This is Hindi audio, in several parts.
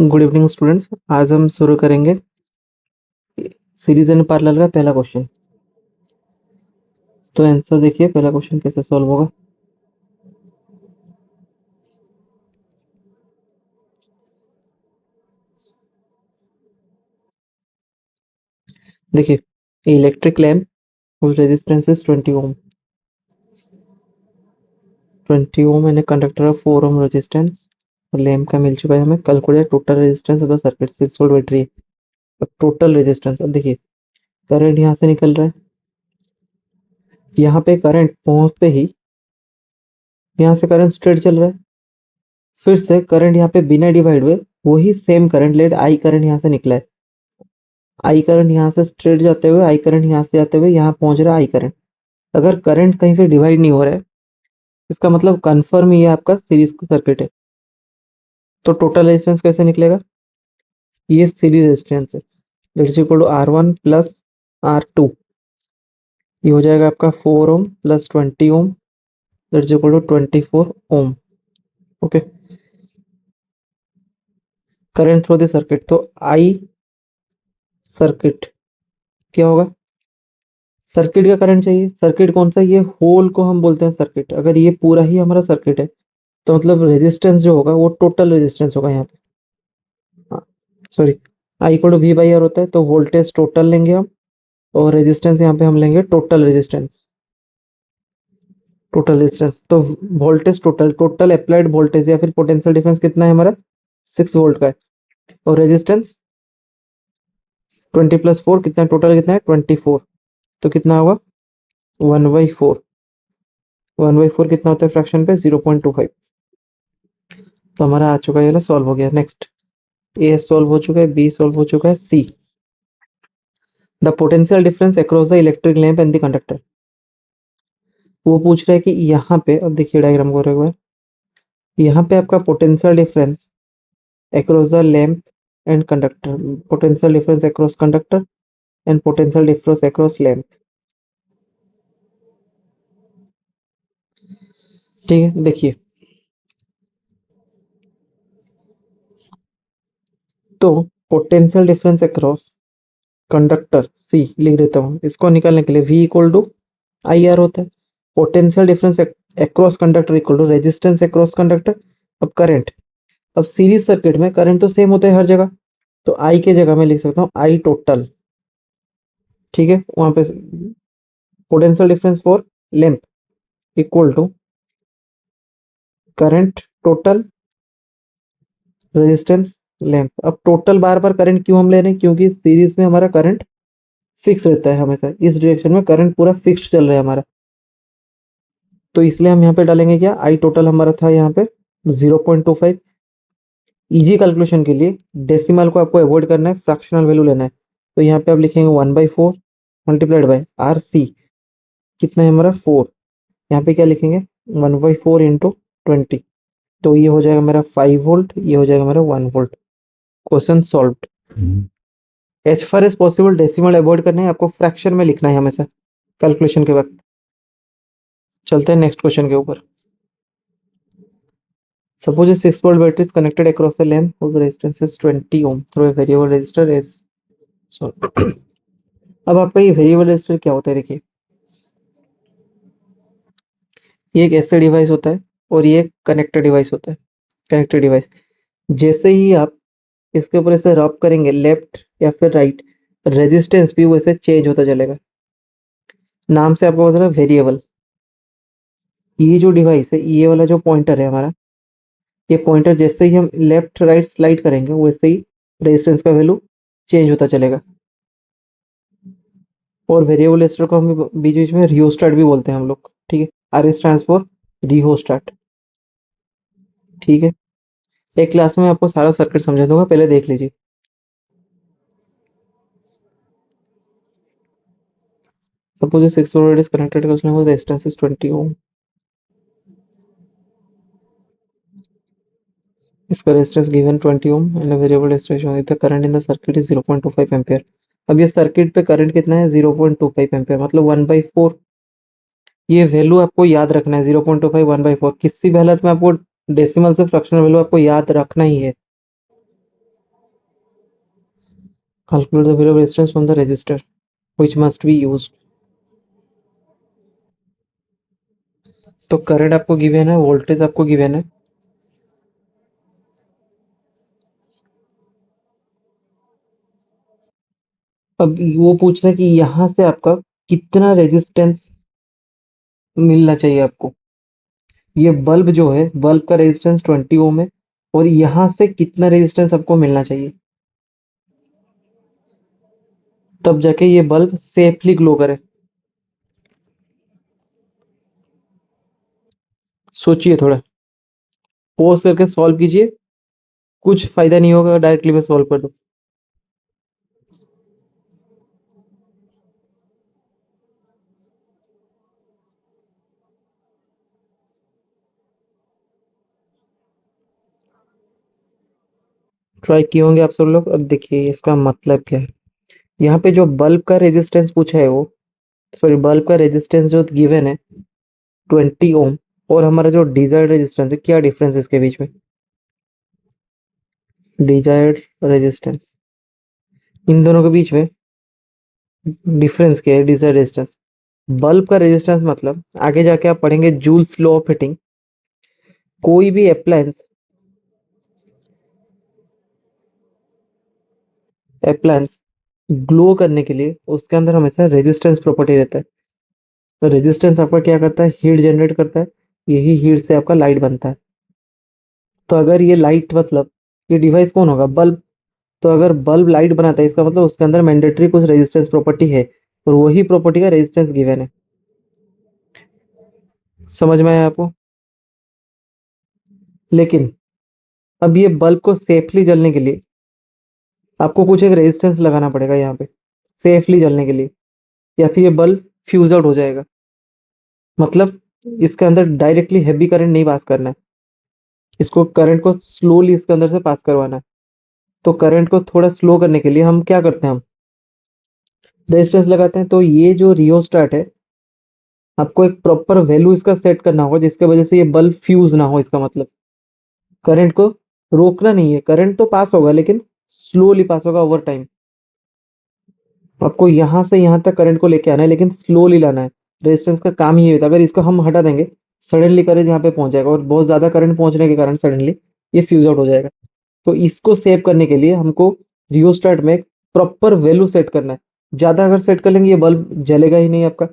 Good evening students. आज हम शुरू करेंगे सीरीज इन पैरेलल का पहला क्वेश्चन। तो आंसर देखिए, पहला क्वेश्चन कैसे सॉल्व होगा। देखिए, electric lamp whose resistance is 20 ohm, 20 ohm and conductor of 4 ohm resistance. Lamp का मिल चुका है हमें। Calculate total resistance of the circuit. 6 volt battery. अब टोटल रेजिस्टेंस, अब देखिए करंट यहाँ से निकल रहा है, यहाँ पे करंट पहुंचते ही यहाँ से करंट स्ट्रेट चल रहा है, फिर से करंट यहाँ पे बिना डिवाइड हुए वही same current let I current यहाँ से निकला है। आई करंट यहाँ से स्ट्रेट जाते हुए, आई करंट यहाँ से जाते हुए यहाँ पहुंच रहा है आई करंट। अगर करंट कहीं से डिवाइड नहीं हो रहा है, इसका मतलब कंफर्म ये आपका सीरीज सर्किट है। तो टोटल रेजिस्टेंस कैसे निकलेगा, ये सीरीज रेजिस्टेंस है, that is equal to R1 plus R2। ये हो जाएगा आपका 4 ohm plus 20 ohm, that is equal to 24 ohm. Okay, current through the circuit, तो आई सर्किट क्या होगा, सर्किट का करंट चाहिए। सर्किट कौन सा, ये होल को हम बोलते हैं सर्किट। अगर ये पूरा ही हमारा सर्किट है तो मतलब रेजिस्टेंस जो होगा वो टोटल रेजिस्टेंस होगा यहाँ पे। Sorry, I equal to V by R होता है, तो वोल्टेज टोटल लेंगे हम, और रेजिस्टेंस यहाँ पे हम लेंगे टोटल रेजिस्टेंस। टोटल रेजिस्टेंस तो voltage total, total applied voltage या फिर पोटेंशियल डिफरेंस कितना है हमारा, 6 वोल्ट का है। और रेजिस्टेंस 20 प्लस 4 कितना, टोटल कितना है 24। तो कितना होगा 1/4। 1/4 कितना होता है फ्रैक्शन पे, 0.25। तो हमारा आ चुका है, ये सॉल्व हो गया। नेक्स्ट, ए सॉल्व हो चुका है, बी सॉल्व हो चुका है, see the potential difference across the electric lamp and the conductor. वो पूछ रहा है कि यहाँ पे, अब देखिए डायग्राम को एक बार, यहाँ पे आपका potential difference across the lamp and conductor, potential difference across conductor and potential difference across lamp. ठीक है, देखिए तो पोटेंशियल डिफरेंस अक्रॉस कंडक्टर सी लिख देता हूँ, इसको निकालने के लिए V equal to I R होता है। Potential difference across conductor equal to resistance across conductor. अब करंट, अब सीरीज सर्किट में करंट तो सेम होता है हर जगह, तो आई के जगह में लिख सकता हूँ आई टोटल। ठीक है, वहां पे potential difference for length equal to current total resistance length. अब टोटल बार बार करंट क्यों हम ले रहे हैं, क्योंकि सीरीज में हमारा करंट फिक्स रहता है हमेशा, इस डायरेक्शन में करंट पूरा फिक्स चल रहा है हमारा, तो इसलिए हम यहाँ पे डालेंगे क्या, आई टोटल हमारा था यहाँ पे 0.25। इजी कैलकुलेशन के लिए डेसिमल को आपको अवॉइड करना है, फ्रैक्शनल वैल्यू लेना है। तो यहाँ पे आप लिखेंगे 1/4 मल्टीप्लाइड बाय आर सी, कितना है हमारा 4। यहाँ पे क्या लिखेंगे 1/4 इंटू 20, तो ये हो जाएगा मेरा 5 वोल्ट, ये हो जाएगा मेरा 1 volt. Question solved. As far as possible decimal avoid करना है, आपको फ्रैक्शन में लिखना है हमेशा कैलकुलेशन के वक्त। चलते हैं नेक्स्ट क्वेश्चन के ऊपर। Suppose a 6 volt battery is connected across a lamp whose resistance is 20 ohm through a variable resistor is so अब आपका ये वेरिएबल रेजिस्टर क्या होता है, देखिए ये एक ऐसा डिवाइस होता है और ये एक कनेक्टर डिवाइस होता है। कनेक्टर डिवाइस, जैसे ही आप इसके ऊपर ऐसे रब करेंगे लेफ्ट या फिर राइट, रेजिस्टेंस भी वैसे चेंज होता चलेगा। नाम से आपको पता है वेरिएबल। ये जो डिवाइस है, ये वाला जो पॉइंटर है हमारा, ये पॉइंटर जैसे ही हम लेफ्ट राइट स्लाइड करेंगे वैसे ही रेजिस्टेंस का वैल्यू चेंज होता चलेगा। और वेरिएबल रेजिस्टर को हम बीच बीच में रियोस्टेट भी बोलते हैं हम लोग। ठीक है, आर स्टैंड्स फॉर रियोस्टेट। ठीक है, एक क्लास में आपको सारा सर्किट समझा दूंगा, पहले देख लीजिए। Suppose 6 volt is connected with resistance is 20 ohm, इसका resistance given 20 ohm and variable resistance the current in the circuit is 0.25 ampere. अब ये सर्किट पे करंट कितना है 0.25 एम्पीयर, मतलब 1/4। ये वैल्यू आपको याद रखना है 0.25 1/4, किसी भी हालत में आपको डेसिमल से फ्रैक्शनल वैल्यू आपको याद रखना ही है। Calculate the value of resistance from the register which must be used. तो करंट आपको गिवन है, वोल्टेज आपको गिवन है। अब वो पूछ रहा है कि यहाँ से आपका कितना रेजिस्टेंस मिलना चाहिए आपको। ये बल्ब जो है, बल्ब का रेजिस्टेंस 20 ओम है, और यहाँ से कितना रेजिस्टेंस आपको मिलना चाहिए, तब जाके ये बल्ब सेफली ग्लो करे। सोचिए थोड़ा, पॉज करके सॉल्व कीजिए। कुछ फायदा नहीं होगा डायरेक्टली मैं सॉल्व कर दूं। ट्राई किए होंगे आप सब लोग। अब देखिए इसका मतलब क्या है। यहाँ पे जो बल्ब का रेजिस्टेंस पूछा है वो, सॉरी, बल्ब का रेजिस्टेंस जो गिवन है 20 ओम, और हमारा जो डिजायर्ड रेजिस्टेंस है, क्या डिफरेंस है इसके बीच में? डिजायर्ड रेजिस्टेंस, इन दोनों के बीच में डिफरेंस क्या है? डिजायर्ड रेजिस्टेंस, बल्ब का रेजिस्टेंस मतलब आगे जाके आप पढ़ेंगे जूल्स लॉ ऑफ हीटिंग। कोई भी अप्लायंस ग्लो करने के लिए उसके अंदर हमेशा रेजिस्टेंस प्रॉपर्टी रहता है। तो रेजिस्टेंस आपका क्या करता है? हीट जनरेट करता है। यही हीट से आपका लाइट बनता है। तो अगर ये लाइट मतलब, ये डिवाइस कौन होगा? बल्ब। तो अगर बल्ब लाइट बनाता है, इसका मतलब उसके अंदर मैंडेटरी कुछ रेजिस्टेंस प्रॉपर्टी है, और वही प्रॉपर्टी का रेजिस्टेंस गिवन है। समझ में आया आपको? लेकिन अब ये बल्ब को सेफली जलने के लिए आपको कुछ एक रेजिस्टेंस लगाना पड़ेगा यहाँ पे, सेफली जलने के लिए, या फिर ये बल्ब फ्यूज आउट हो जाएगा। मतलब इसके अंदर डायरेक्टली हैवी करंट नहीं पास करना है, इसको करंट को स्लोली इसके अंदर से पास करवाना है। तो करंट को थोड़ा स्लो करने के लिए हम क्या करते हैं? हम रेजिस्टेंस लगाते हैं। तो ये जो रियोस्टाट है, आपको एक प्रॉपर वैल्यू इसका सेट करना होगा जिसके वजह से ये बल्ब फ्यूज ना हो। इसका मतलब करंट को रोकना नहीं है, करंट तो पास होगा लेकिन स्लोली पास होगा ओवर टाइम। आपको यहाँ से यहाँ तक करंट को लेके आना है, लेकिन स्लोली लाना है। रेजिस्टेंस का काम ही होता है। अगर इसको हम हटा देंगे, सडनली करंट यहाँ पे पहुंच जाएगा, और बहुत ज्यादा करंट पहुंचने के कारण सडनली ये फ्यूज आउट हो जाएगा। तो इसको सेव करने के लिए हमको रियोस्टेट में एक प्रॉपर वैल्यू सेट करना है। ज्यादा अगर सेट कर लेंगे ये बल्ब जलेगा ही नहीं आपका,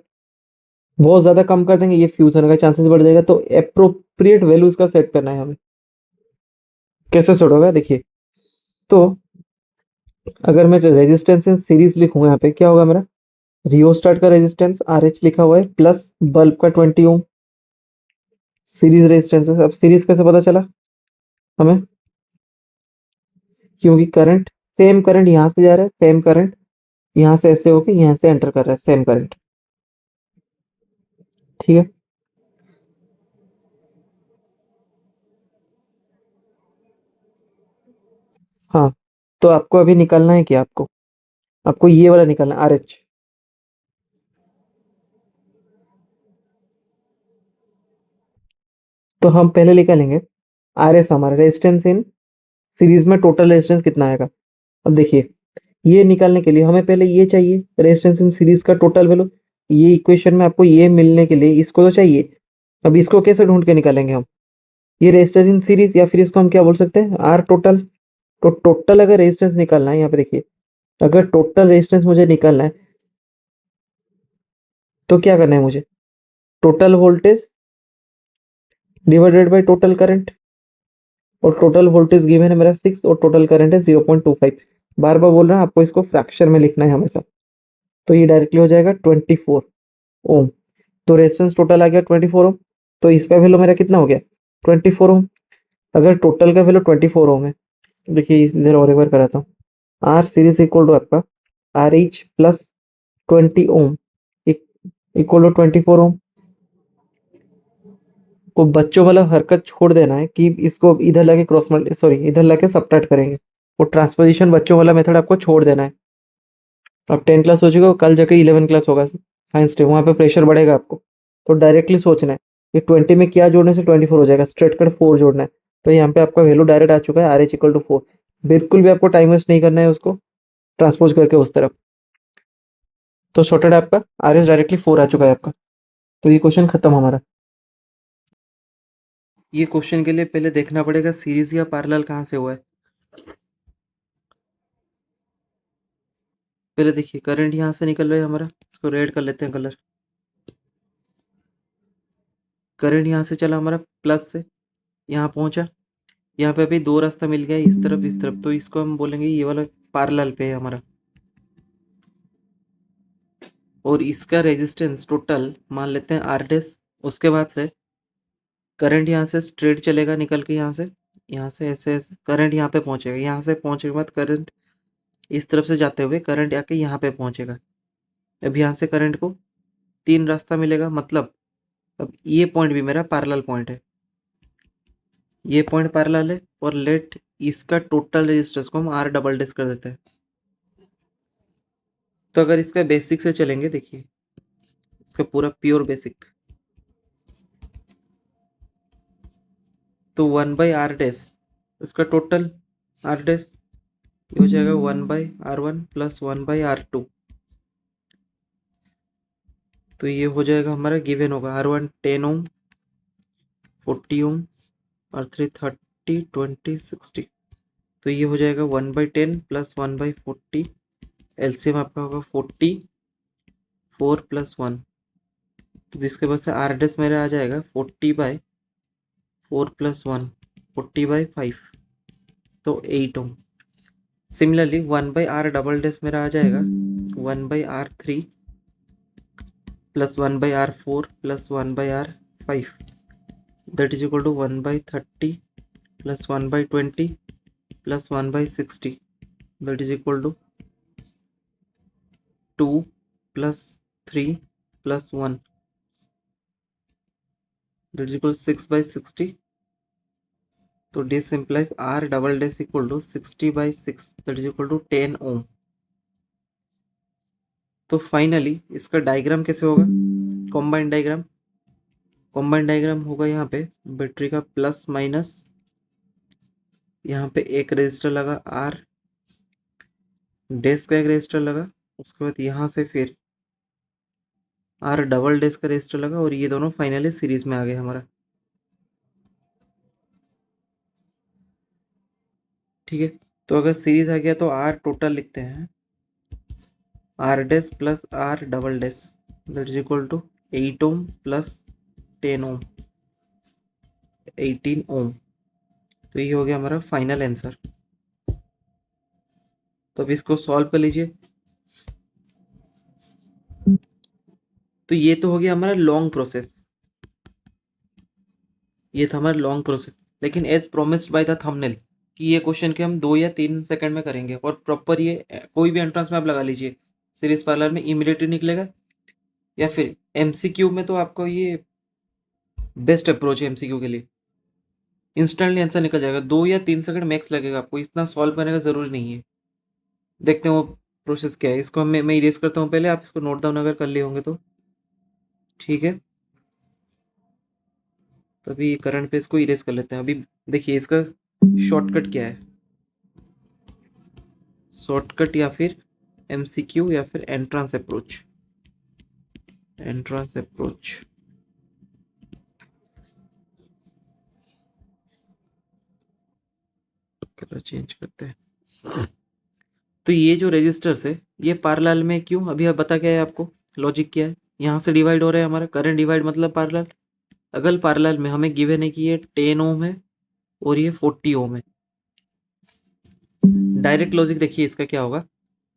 बहुत ज्यादा कम कर देंगे ये फ्यूज होने का चांसेस बढ़ जाएगा। तो अप्रोप्रिएट वैल्यू इसका सेट करना है हमें। कैसे सेट होगा देखिए। तो अगर मैं रेजिस्टेंस इन सीरीज लिखूंगा, यहाँ पे क्या होगा मेरा? रियोस्टाट का रेजिस्टेंस आर एच लिखा हुआ है, प्लस बल्ब का 20 ओम सीरीज रेजिस्टेंस है। अब सीरीज कैसे पता चला हमें? क्योंकि करंट, सेम करंट यहाँ से जा रहा है, सेम करंट यहाँ से ऐसे होके यहाँ से एंटर कर रहा है, सेम करंट। ठीक है। हाँ, तो आपको अभी निकालना है क्या? आपको आपको ये वाला निकालना है, आर एच। तो हम पहले निकालेंगे आर एस, हमारा रेजिस्टेंस इन सीरीज में टोटल रेजिस्टेंस कितना आएगा। अब देखिए, ये निकालने के लिए हमें पहले ये चाहिए, रेजिस्टेंस इन सीरीज का टोटल वैल्यू। ये इक्वेशन में आपको ये मिलने के लिए इसको तो चाहिए। अब इसको कैसे ढूंढ के निकालेंगे हम? ये रेजिस्टेंस इन सीरीज, या फिर इसको हम क्या बोल सकते हैं? R total. तो टोटल अगर रेजिस्टेंस निकालना है, यहाँ पे देखिए, अगर टोटल रेजिस्टेंस मुझे निकालना है तो क्या करना है मुझे? Total voltage divided by total current, और टोटल वोल्टेज गिवन है मेरा 6, और टोटल करंट है 0.25। बार बार बोल रहा हूँ आपको, इसको फ्रैक्शन में लिखना है हमेशा। तो ये डायरेक्टली हो जाएगा 24 ओम। तो रेजिस्टेंस टोटल आ गया 24 ओम। तो इसका वैल्यू मेरा कितना हो गया? 24 ओम। अगर टोटल का वैल्यू 24 ओम है, देखिए इधर और एक बार कराता हूँ। आर सीरीज इक्वल टू आपका R H plus 20 ohm equal to 24 ohm. को बच्चों वाला हरकत छोड़ देना है कि इसको इधर लाके क्रॉस मल्टी, सॉरी, इधर लाके सबट्रैक्ट करेंगे। वो ट्रांसपोजिशन बच्चों वाला मेथड आपको छोड़ देना है। अब 10 क्लास हो चुका, कल जाके 11 क्लास होगा साइंस टे, वहाँ पे प्रेशर बढ़ेगा आपको। तो डायरेक्टली सोचना है कि 20 में क्या जोड़ने से 24 हो जाएगा, स्ट्रेट कट 4 जोड़ना है। तो यहाँ पे आपका वैल्यू डायरेक्ट आ चुका है, आर एच इक्वल टू 4। बिल्कुल भी आपको टाइम वेस्ट नहीं करना है उसको, ट्रांसपोज करके उस तरफ। तो शॉर्टेड आपका आर एस डायरेक्टली 4 आ चुका है आपका। तो ये क्वेश्चन खत्म हमारा। ये क्वेश्चन के लिए पहले देखना पड़ेगा सीरीज या पैरेलल कहाँ से हुआ है। पहले देखिए करंट यहाँ से निकल रहा है हमारा, इसको रेड कर लेते हैं कलर। करंट यहाँ से चला हमारा प्लस से, यहाँ पहुंचा, यहाँ पे अभी दो रास्ता मिल गया, इस तरफ इस तरफ, तो इसको हम बोलेंगे ये वाला पैरेलल पे है हमारा। और इसका रेजिस्टेंस टोटल मान लेते हैं आर डेस। उसके बाद से करंट यहाँ से स्ट्रेट चलेगा निकल के, यहाँ से ऐसे ऐसे करंट यहाँ पे पहुंचेगा, यहाँ से पहुंचने के बाद करंट इस तरफ से जाते हुए करंट आके यहाँ पे पहुंचेगा। अब यहाँ से करंट को 3 रास्ता मिलेगा, मतलब अब ये पॉइंट भी मेरा पैरेलल पॉइंट है, ये पॉइंट पैरेलल है। और लेट इसका टोटल रेजिस्टेंस को हम आर डबल डेस कर देते हैं। तो अगर इसका बेसिक से चलेंगे, देखिए इसका पूरा प्योर बेसिक, तो 1/r डेस, इसका टोटल आर डेस ये हो जाएगा 1/r1 प्लस 1/r2। तो ये हो जाएगा हमारा गिवन होगा R1 10 ओम, 40 ओम, और 3 30 20 60। तो ये हो जाएगा 1/10 प्लस 1/40, एलसीएम आपका होगा 40, 4 प्लस 1, तो जिसके वजह से आर डेस मेरा आ जाएगा 40/4 प्लस 1, 40/5, तो 8 ओम। सिमिलरली 1/r डबल डेस मेरा आ जाएगा 1/r3 plus 1/r4 plus 1/r5, that is equal to 1/30 plus 1/20 plus 1/60, that is equal to 2 plus 3 plus 1, that is equal to 6/60. तो this implies R double dash equal to 60/6, that is equal to 10 ohm. तो फाइनली इसका डायग्राम कैसे होगा, कॉम्बाइंड डायग्राम। कॉम्बाइंड डायग्राम होगा यहाँ पे बैटरी का प्लस माइनस, यहाँ पे एक रेजिस्टर लगा आर डेस का, एक रेजिस्टर लगा, उसके बाद यहाँ से फिर आर डबल डेस का रेजिस्टर लगा, और ये दोनों फाइनली सीरीज में आ गए हमारा। ठीक है, तो अगर सीरीज आ गया तो आर टोटल लिखते हैं R dash plus R double dash, that is equal to 8 ohm plus 10 ohm, 18 ohm. तो ये हो गया हमारा फाइनल आंसर। तो अब इसको सॉल्व कर लीजिए। तो ये तो हो गया हमारा लॉन्ग प्रोसेस, ये था हमारा लॉन्ग प्रोसेस। लेकिन as promised by the thumbnail कि ये क्वेश्चन के हम 2 या 3 सेकंड में करेंगे, और प्रॉपर ये कोई भी एंट्रेंस में आप लगा लीजिए, सीरीज पार्लर में इमीडिएटली निकलेगा, या फिर एमसीक्यू में तो आपको ये बेस्ट अप्रोच है एमसीक्यू के लिए, इंस्टेंटली आंसर निकल जाएगा। 2 या 3 सेकंड मैक्स लगेगा आपको, इतना सॉल्व करने का जरूरी नहीं है। देखते हैं वो प्रोसेस क्या है। इसको मैं इरेज करता हूँ पहले, आप इसको नोट डाउन अगर कर लिए होंगे तो ठीक है। तो अभी करंट पे इसको इरेज कर लेते हैं। अभी देखिए इसका शॉर्टकट क्या है, शॉर्टकट या फिर एमसीक्यू या फिर entrance approach, entrance approach. Colour change करते हैं। तो ये जो रेजिस्टर्स है ये पैरेलल में क्यों, अभी अब बता क्या है आपको, लॉजिक क्या है। यहाँ से डिवाइड हो रहा है हमारा करंट, डिवाइड मतलब पैरेलल। अगर पैरेलल में हमें गिवन है कि ये 10 ओम है और ये 40 ओम है, डायरेक्ट लॉजिक देखिए इसका क्या होगा,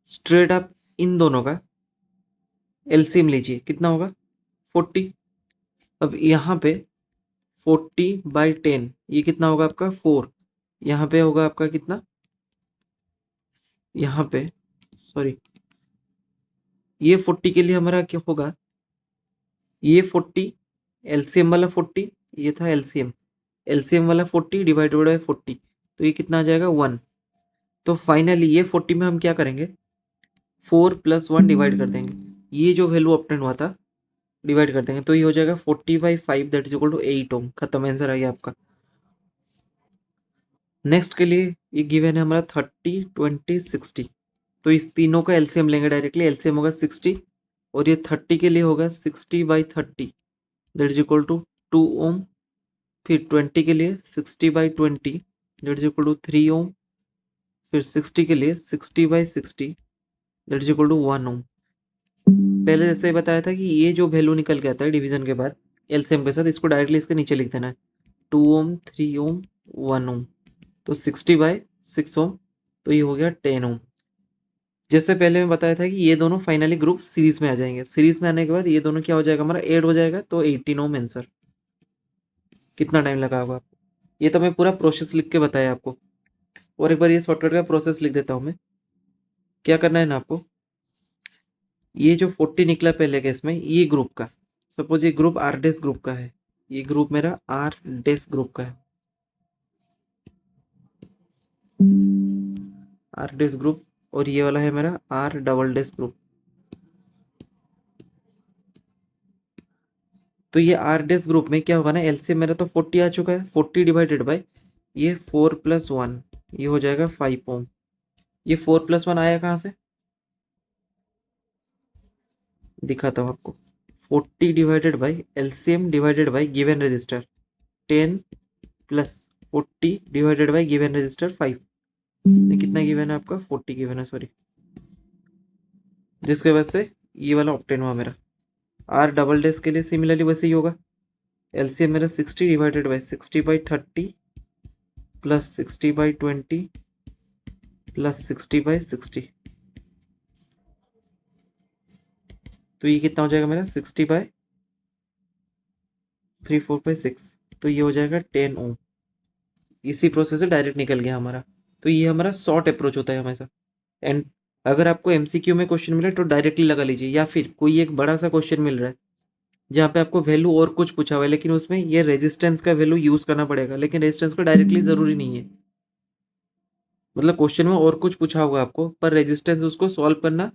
स्ट्रेट आप इन दोनों का एलसीएम लीजिए, कितना होगा 40। अब यहाँ पे 40/10 ये कितना होगा आपका 4, यहाँ पे होगा आपका कितना, यहाँ पे सॉरी, ये 40 के लिए हमारा क्या होगा, ये 40 एलसीएम वाला 40, ये था एलसीएम, एलसीएम वाला 40 डिवाइडेड बाय 40, तो ये कितना आ जाएगा 1। तो फाइनली ये 40 में हम क्या करेंगे, 4 + 1 डिवाइड कर देंगे, ये जो वैल्यू ऑब्टेन हुआ था डिवाइड कर देंगे, तो ये हो जाएगा 40/5, दैट इज इक्वल टू 8 ओम। खत्म, आंसर आ गया आपका। नेक्स्ट के लिए ये गिवन है हमारा 30 20 60। तो इस तीनों का एलसीएम लेंगे डायरेक्टली। एलसीएम होगा 60 और ये 30 के लिए होगा 60/30 दैट इज इक्वल टू 2 ओम। फिर 20 के लिए 60/20 दैट इज इक्वल टू 3 ओम। फिर 60 के लिए 60/60 दैट इज इक्वल टू 1 ओम। पहले जैसे ही बताया था कि ये जो वैल्यू निकल के आता है डिवीजन के बाद एलसीएम के साथ, इसको डायरेक्टली इसके नीचे लिख देना है। 2 ओम, 3 ओम, 1 ओम। तो 60/6 ओम, तो ये हो गया 10 ओम। जैसे पहले मैं बताया था कि ये दोनों फाइनली ग्रुप सीरीज में आ जाएंगे। सीरीज में आने के बाद ये दोनों क्या हो जाएगा, हमारा ऐड हो जाएगा, तो 18 ओम आंसर। कितना टाइम लगा होगा आपको? ये तो मैं पूरा प्रोसेस लिख के बताया आपको। और एक बार ये शॉर्टकट का प्रोसेस लिख देता हूँ मैं। क्या करना है ना आपको, ये जो 40 निकला पहले केस में, ये ग्रुप का, सपोज ये ग्रुप आर डेस ग्रुप का है, ये ग्रुप मेरा आर डेस ग्रुप का है, आर डेस ग्रुप। और ये वाला है मेरा आर डबल डेस ग्रुप। तो ये आर डेस ग्रुप में क्या होगा ना, एलसीएम मेरा तो 40 आ चुका है। 40 डिवाइडेड बाय ये 4+1, ये हो जाएगा 5 ओम। ये 4+1 आया कहाँ से, दिखाता हूँ आपको। 40 divided by LCM divided by given register 10 plus 40 divided by given register 5। कितना गिवन है आपका, 40 गिवन है, सॉरी। जिसके वजह से ये वाला ऑप्टेन हुआ मेरा। आर डबल डेस के लिए सिमिलरली वैसे ही होगा। एलसीएम मेरा 60 डिवाइडेड बाई 60/30 प्लस 60/20 प्लस 60/60। तो ये कितना हो जाएगा मेरा, 60/3/4/6। तो ये हो जाएगा 10 ओम। इसी प्रोसेस से डायरेक्ट निकल गया हमारा। तो ये हमारा शॉर्ट अप्रोच होता है हमेशा। एंड अगर आपको एमसीक्यू में क्वेश्चन मिले तो डायरेक्टली लगा लीजिए, या फिर कोई एक बड़ा सा क्वेश्चन मिल रहा है जहाँ पे आपको वैल्यू और कुछ पूछा हुआ है, लेकिन उसमें ये रेजिस्टेंस का वैल्यू यूज करना पड़ेगा, लेकिन रेजिस्टेंस का डायरेक्टली जरूरी नहीं है। मतलब क्वेश्चन में और कुछ पूछा होगा आपको, पर रेजिस्टेंस उसको सॉल्व करना,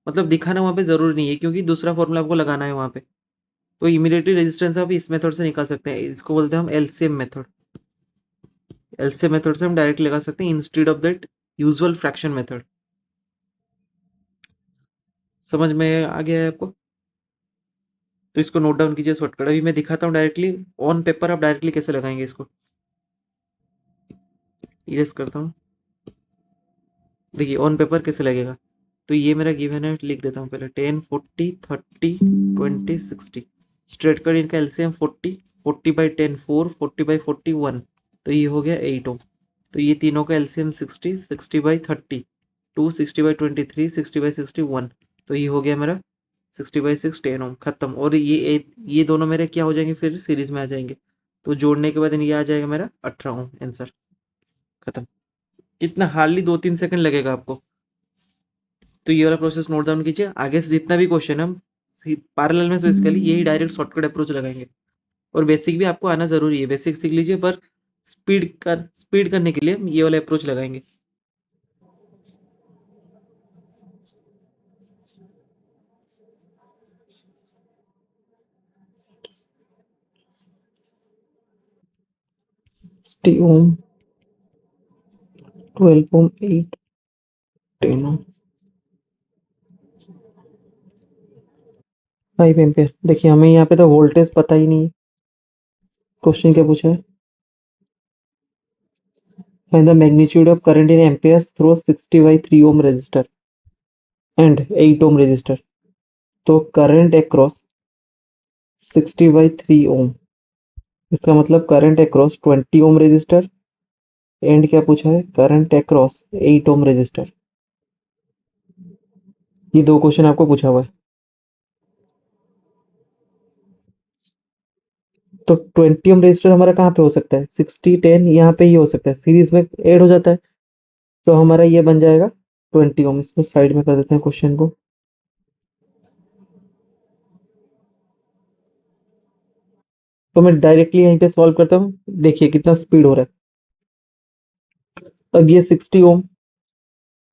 मतलब दिखाना वहाँ पे जरूरी नहीं है, क्योंकि दूसरा फॉर्मूला आपको लगाना है वहाँ पे। तो इमीडिएटली रेजिस्टेंस आप इस मेथड से निकाल सकते हैं। इसको बोलते हैं हम एलसीएम मेथड। एलसीएम मेथड से हम डायरेक्ट लगा सकते हैं instead of that usual fraction method. समझ में आ गया है आपको? तो इसको नोट डाउन कीजिए शॉर्टकट। अभी मैं दिखाता हूँ डायरेक्टली ऑन पेपर आप डायरेक्टली कैसे लगाएंगे इसको। इरेज करता हूँ। देखिए ऑन पेपर कैसे लगेगा। तो ये मेरा गिवन है, लिख देता हूँ पहले 10, 40, 30, 20, 60। स्ट्रेट कट इनका एलसीएम 40, 40/10 4, 40/40 1। तो ये हो गया 8 ओम। तो ये तीनों का एलसीएम 60, 60/30 2, 60/23, 60/60 1। तो ये हो गया मेरा 60/6 10 ओम, खत्म। और ये दोनों मेरे क्या हो जाएंगे, फिर सीरीज में आ जाएंगे। तो जोड़ने के बाद ये आ जाएगा मेरा 18 ओम आंसर, खत्म। कितना हार्डली 2-3 सेकंड लगेगा आपको। तो ये वाला प्रोसेस नोट डाउन कीजिए। आगे से जितना भी क्वेश्चन हम पैरेलल में बेसिकली यही डायरेक्ट शॉर्टकट अप्रोच लगाएंगे। और बेसिक भी आपको आना जरूरी है, बेसिक सीख लीजिए, पर स्पीड करने के लिए हम ये वाला अप्रोच लगाएंगे। ओम, 12 ओम, 8, 10 ओम, 5 एम्पियर। देखिए हमें यहाँ पे तो वोल्टेज पता ही नहीं है। क्वेश्चन क्या पूछा है, find the magnitude of current in amperes through 60/3 ohm resistor and 8 ohm resistor. तो करंट अक्रॉस 60/3 ओम, इसका मतलब current across 20 ohm resistor and क्या पूछा है, करंट अक्रॉस 8 ओम रेजिस्टर। ये दो क्वेश्चन आपको पूछा हुआ है। तो 20 ओम रेजिस्टर हमारा कहाँ पे हो सकता है, 60-10 यहाँ पे ही हो सकता है, सीरीज में ऐड हो जाता है। तो हमारा ये बन जाएगा 20 ओम। इसको साइड में कर देते हैं क्वेश्चन को। तो मैं डायरेक्टली यहीं पे सॉल्व करता हूँ। देखिए कितना स्पीड हो रहा है। अब ये 60 ओम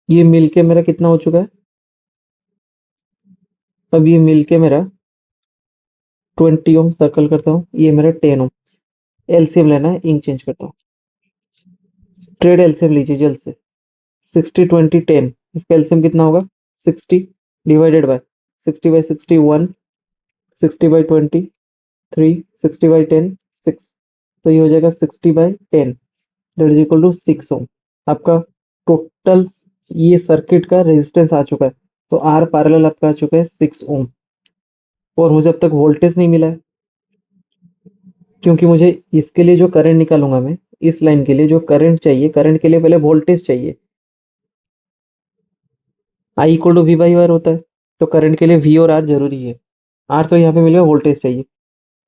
ये मिलके मेरा कितना हो चुका है, अब ये मिलके मेरा 20 ओम सर्कल करता हूँ, ये मेरा 10 ओम। एलसीएम लेना है, इंक चेंज करता हूँ। स्ट्रेट एलसीएम लीजिए जल्द से। 60, 20, 10 इसका एलसीएम कितना होगा 60 डिवाइडेड बाय 60/60 1, 60/20 3, 60/10 6, तो ये हो जाएगा 60/10, दैट इज इक्वल टू 6 ओम। आपका टोटल ये सर्किट का रेजिस्टेंस आ चुका है, तो आर पैरेलल आपका आ चुका है 6 ओम। और मुझे अब तक वोल्टेज नहीं मिला है, क्योंकि मुझे इसके लिए जो करंट निकालूंगा मैं, इस लाइन के लिए जो करंट चाहिए, करंट के लिए पहले वोल्टेज चाहिए। I equal to V by R होता है, तो करंट के लिए वी और आर जरूरी है। आर तो यहाँ पे मिलेगा, वोल्टेज चाहिए,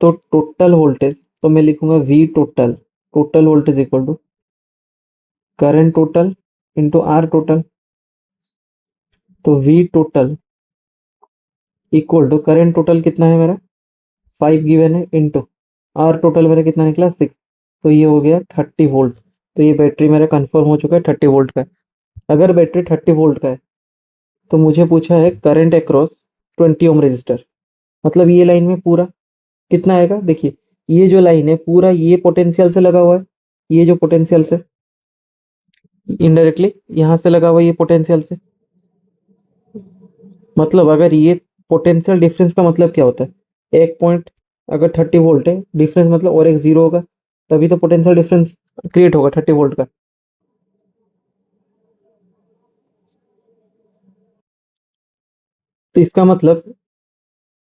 तो टोटल वोल्टेज, तो मैं लिखूंगा V total, total voltage equal to current total into R total. तो V total equal to current total कितना है मेरा 5 गिवन है, इंटू आर टोटल मेरा कितना निकला 6, तो ये हो गया 30 वोल्ट। तो ये बैटरी मेरा कंफर्म हो चुका है 30 वोल्ट का है। अगर बैटरी 30 वोल्ट का है, तो मुझे पूछा है करंट अक्रॉस 20 ओम रजिस्टर, मतलब ये लाइन में पूरा कितना आएगा। देखिए ये जो लाइन है पूरा ये पोटेंशियल से लगा हुआ है, ये जो पोटेंशियल से इनडायरेक्टली यहाँ से लगा हुआ है, ये पोटेंशियल से, मतलब अगर ये पोटेंशियल डिफरेंस का मतलब क्या होता है, एक पॉइंट अगर 30 वोल्ट है डिफरेंस, मतलब और एक जीरो होगा, तभी तो पोटेंशियल डिफरेंस क्रिएट होगा 30 वोल्ट का। तो इसका मतलब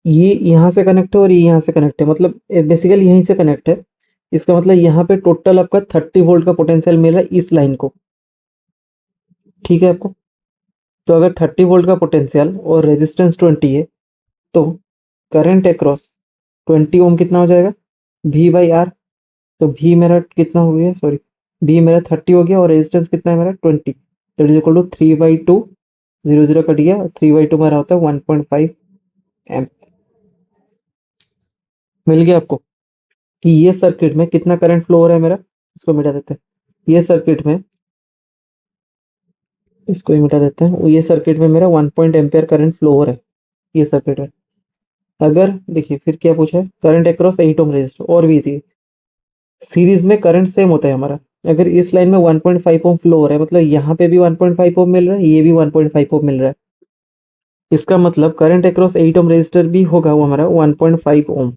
ये यहाँ से कनेक्ट है और ये यहाँ से कनेक्ट है, मतलब बेसिकली यहीं से कनेक्ट है। इसका मतलब यहाँ पे टोटल आपका 30 वोल्ट का पोटेंशियल मिल रहा है इस लाइन को, ठीक है आपको। तो अगर 30 वोल्ट का पोटेंशियल और रेजिस्टेंस 20 है, तो करंट अक्रॉस 20 ओम कितना हो जाएगा वी बाई आर। तो वी मेरा कितना हो गया, सॉरी, वी मेरा 30 हो गया और रेजिस्टेंस कितना है मेरा 20, that is equal to 3/2, 0 0 cut गया, 3/2 मेरा होता है 1.5 एम्प। मिल गया आपको कि ये सर्किट में कितना करंट फ्लो हो रहा है मेरा। इसको मिटा देते हैं, ये सर्किट में, इसको ही मिटा देते हैं, ये सर्किट में मेरा 1 एम्पियर करंट फ्लो हो रहा है ये सर्किट में। अगर देखिए फिर क्या पूछा है, करंट अक्रॉस 8 ओम रेजिस्टर, और भी इजी, सीरीज में करंट सेम होता है हमारा। अगर इस लाइन में 1.5 ओम फ्लो हो रहा है, मतलब यहाँ पे भी 1.5 ओम मिल रहा है, ये भी 1.5 ओम मिल रहा है, इसका मतलब करंट अक्रॉस 8 ओम रेजिस्टर भी होगा वो हमारा 1.5 ओम,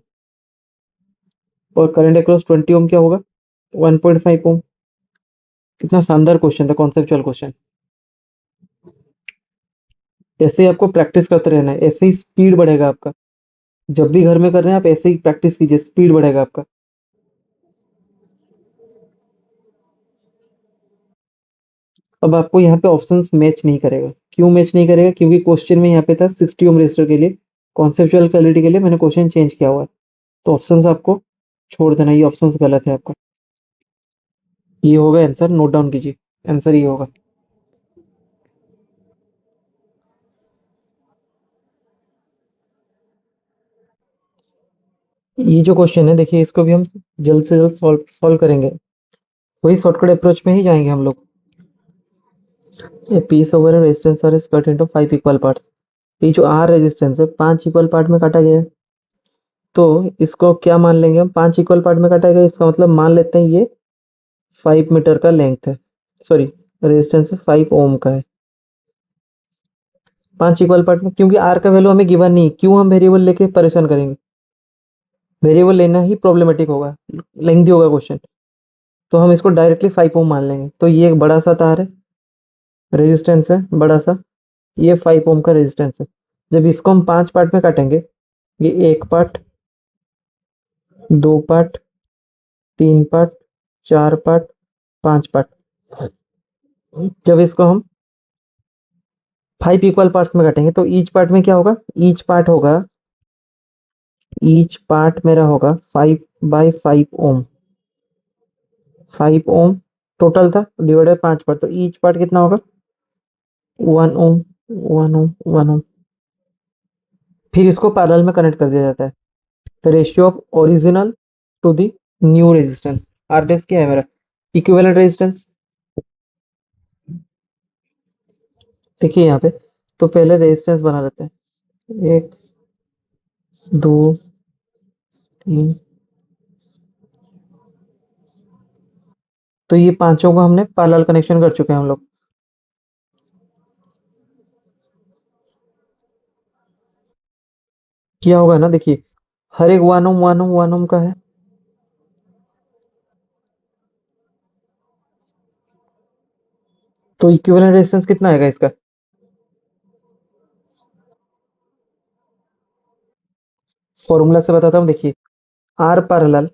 और करंट अक्रॉस 20 ओम क्या होगा 1.5 ओम। कितना शानदार क्वेश्चन था, कॉन्सेप्चुअल क्वेश्चन। ऐसे ही आपको प्रैक्टिस करते रहना है, ऐसे ही स्पीड बढ़ेगा आपका। जब भी घर में कर रहे हैं आप ऐसे ही प्रैक्टिस कीजिए, स्पीड बढ़ेगा आपका। अब आपको यहाँ पे ऑप्शंस मैच नहीं करेगा, क्यों मैच नहीं करेगा, क्योंकि क्वेश्चन में यहाँ पे था 60 ओम रेजिस्टर के लिए, कॉन्सेप्चुअल क्लैरिटी के लिए मैंने क्वेश्चन चेंज किया हुआ है। तो ऑप्शंस आपको छोड़ देना, ये ऑप्शंस गलत है आपका। ये होगा आंसर, नोट डाउन कीजिए, आंसर ये होगा। ये जो क्वेश्चन है देखिए, इसको भी हम जल्द से जल्द सॉल्व करेंगे, वही शॉर्टकट अप्रोच में ही जाएंगे हम लोग। A peace over resistance R is cut into 5 equal parts. ये जो आर रेजिस्टेंस है 5 इक्वल पार्ट में काटा गया है, तो इसको क्या मान लेंगे हम, 5 इक्वल पार्ट में काटा गया, इसका मतलब मान लेते हैं ये 5 मीटर का लेंथ है, सॉरी रेजिस्टेंस 5 ओम का है। 5 इक्वल पार्ट में, क्योंकि आर का वैल्यू हमें गिवन नहीं, क्यों हम वेरिएबल लेके परेशान करेंगे, वेरिएबल लेना ही प्रॉब्लमेटिक होगा, लेंथी होगा क्वेश्चन। तो हम इसको डायरेक्टली 5 ओम मान लेंगे। तो ये एक बड़ा सा तार है, रेजिस्टेंस है बड़ा सा, ये 5 ओम का रेजिस्टेंस है। जब इसको हम 5 पार्ट में काटेंगे, ये 1 part, 2 part, 3 part, 4 part, 5 part. जब इसको हम 5 इक्वल पार्ट्स में काटेंगे, तो ईच पार्ट में क्या होगा, ईच पार्ट मेरा होगा 5/5 ओम। 5 ओम टोटल था, डिवाइड बाय 5 पार्ट, तो ईच पार्ट कितना होगा 1 ओम, 1 ओम, 1 ओम। फिर इसको पैरेलल में कनेक्ट कर दिया जाता है। The ratio of original to the new resistance, आरडेस क्या है मेरा इक्विवेलेंट रेजिस्टेंस। देखिए यहाँ पे, तो पहले रेजिस्टेंस बना लेते हैं, 1 2 3, तो ये पांचों को हमने पैरेलल कनेक्शन कर चुके हैं हम लोग। किया होगा ना, देखिए हर एक 1 ओम 1 ओम 1 ओम का है। तो इक्विवेलेंट रेजिस्टेंस कितना आएगा इसका? फॉर्मूला से बताता हूँ, देखिए R parallel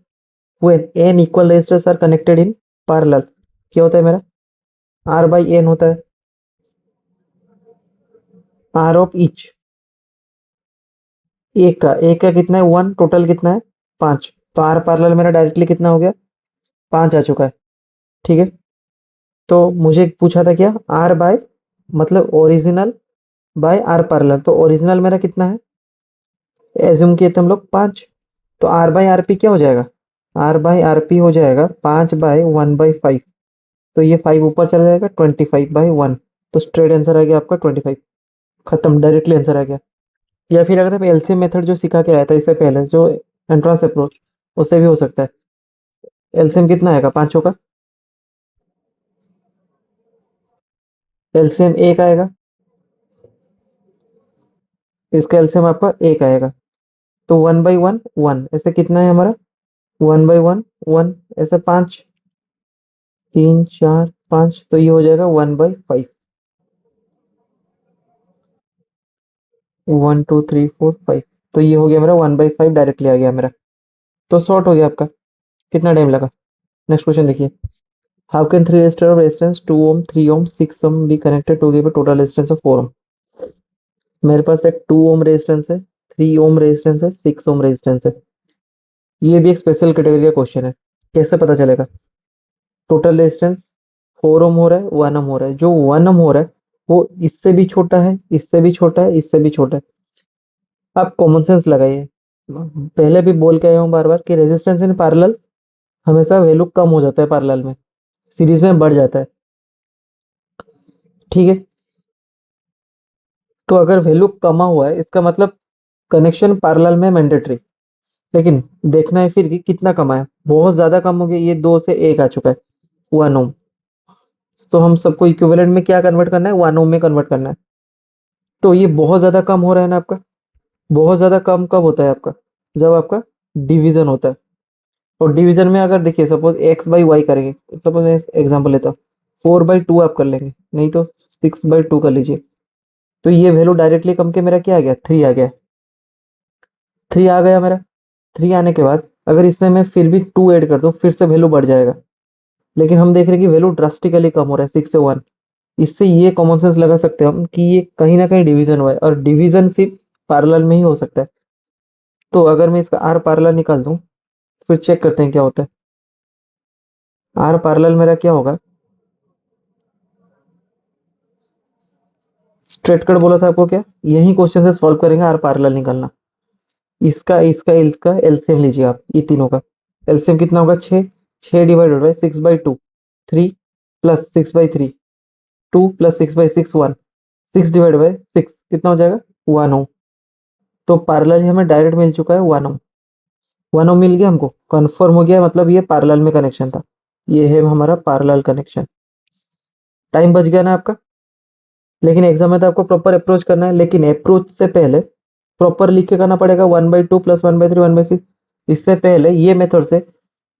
when N equal resistors are connected in parallel, क्या होता है मेरा? आर बाई एन होता है, आर ऑफ ईच। एक का कितना है? 1, टोटल कितना है? 5। तो आर पैरेलल मेरा डायरेक्टली कितना हो गया? 5 आ चुका है। ठीक है, तो मुझे पूछा था क्या? आर बाय मतलब ओरिजिनल बाय आर पैरेलल, तो ओरिजिनल मेरा कितना है? एज्यूम किए थे हम लोग 5। तो आर बाई आर पी क्या हो जाएगा? आर बाई आर पी हो जाएगा 5/1/5। तो ये 5 ऊपर चला जाएगा, 25/1। तो स्ट्रेट आंसर आ गया आपका 25। खत्म, डायरेक्टली आंसर आ गया। या फिर अगर आप एलसीएम मेथड जो सिखा के आया था इससे पहले, जो एंट्रेंस अप्रोच, उससे भी हो सकता है। एलसीएम कितना आएगा पांचों का? एलसीएम एक आएगा, इसका एलसीएम आपका एक आएगा। तो 1/1 1, ऐसे कितना है हमारा? 1/1 1, ऐसे 5, 3 4 5, तो ये हो जाएगा 1/5। 1 2 3 4 5, तो ये हो गया मेरा 1/5, डायरेक्टली आ गया मेरा। तो शॉर्ट हो गया आपका। कितना टाइम लगा? नेक्स्ट क्वेश्चन देखिए। How can three resistor of resistance 2 ohm 3 ohm 6 ohm be connected to give a total resistance of 4 ohm? मेरे पास एक 2 ओम रेजिस्टेंस है, 3 ओम रेजिस्टेंस है, 6 ओम रेजिस्टेंस है। ये भी एक स्पेशल कैटेगरी का क्वेश्चन है। कैसे पता चलेगा? टोटल रेजिस्टेंस 4 ओम हो रहा है, 1 ओम हो रहा है। जो 1 ओम हो रहा है वो इससे भी छोटा है, इससे भी छोटा है, इससे भी छोटा है। आप कॉमन सेंस लगाइए। पहले भी बोल के आया हूँ बार बार कि रेजिस्टेंस इन पैरेलल हमेशा वैल्यू कम हो जाता है पैरेलल में, सीरीज में बढ़ जाता है। ठीक है, तो अगर वैल्यू कमा हुआ है इसका मतलब कनेक्शन पैरेलल में मैंडेटरी। लेकिन देखना है फिर कि कितना कमा है। बहुत ज्यादा कम हो गया, ये 2 से 1 आ चुका है, 1 ओम। तो हम सबको इक्विवेलेंट में क्या कन्वर्ट करना है? 1 ओम में कन्वर्ट करना है। तो ये बहुत ज्यादा कम हो रहा है ना आपका। बहुत ज्यादा कम कब होता है आपका? जब आपका डिवीजन होता है। और डिवीजन में अगर देखिए सपोज एक्स बाई वाई करेंगे, सपोज एग्जांपल लेता हूँ, 4/2 आप कर लेंगे, नहीं तो 6/2 कर लीजिए। तो ये वैल्यू डायरेक्टली कम के मेरा क्या आ गया? 3 आ गया। 3 आ गया मेरा। 3 आने के बाद अगर इसमें मैं फिर भी 2 ऐड कर दूं, फिर से वैल्यू बढ़ जाएगा। लेकिन हम देख रहे हैं कि वैल्यू ड्रास्टिकली कम हो रहा है, 6 से 1। इससे ये कॉमन सेंस लगा सकते हैं हम कि ये कहीं ना कहीं डिवीजन हुआ है, और डिवीजन सिर्फ पैरेलल में ही हो सकता है। तो अगर मैं इसका आर पैरेलल निकाल दूं, फिर चेक करते हैं क्या होता है। आर पैरेलल मेरा क्या होगा? स्ट्रेट कट बोला था आपको क्या? यही क्वेश्चन से सॉल्व करेंगे आर पैरेलल निकालना। इसका इसका इसका एलसीएम लीजिए आप, ये तीनों का एलसीएम कितना होगा? 6। 6 divided by 6/2, 3 plus 6/3, 2 plus 6/6 1, 6 divide by 6 कितना हो जाएगा? 1 ओम। तो पैरेलल हमें डायरेक्ट मिल चुका है 1 ओम। 1 ओम मिल गया हमको, कंफर्म हो गया, मतलब ये पैरेलल में कनेक्शन था। ये है हमारा पैरेलल कनेक्शन। टाइम बच गया ना आपका। लेकिन एग्जाम में तो आपको प्रॉपर अप्रोच करना है, लेकिन अप्रोच से पहले प्रॉपर लिख के करना पड़ेगा। 1/2 प्लस 1/3 1/6। इससे पहले ये मेथड से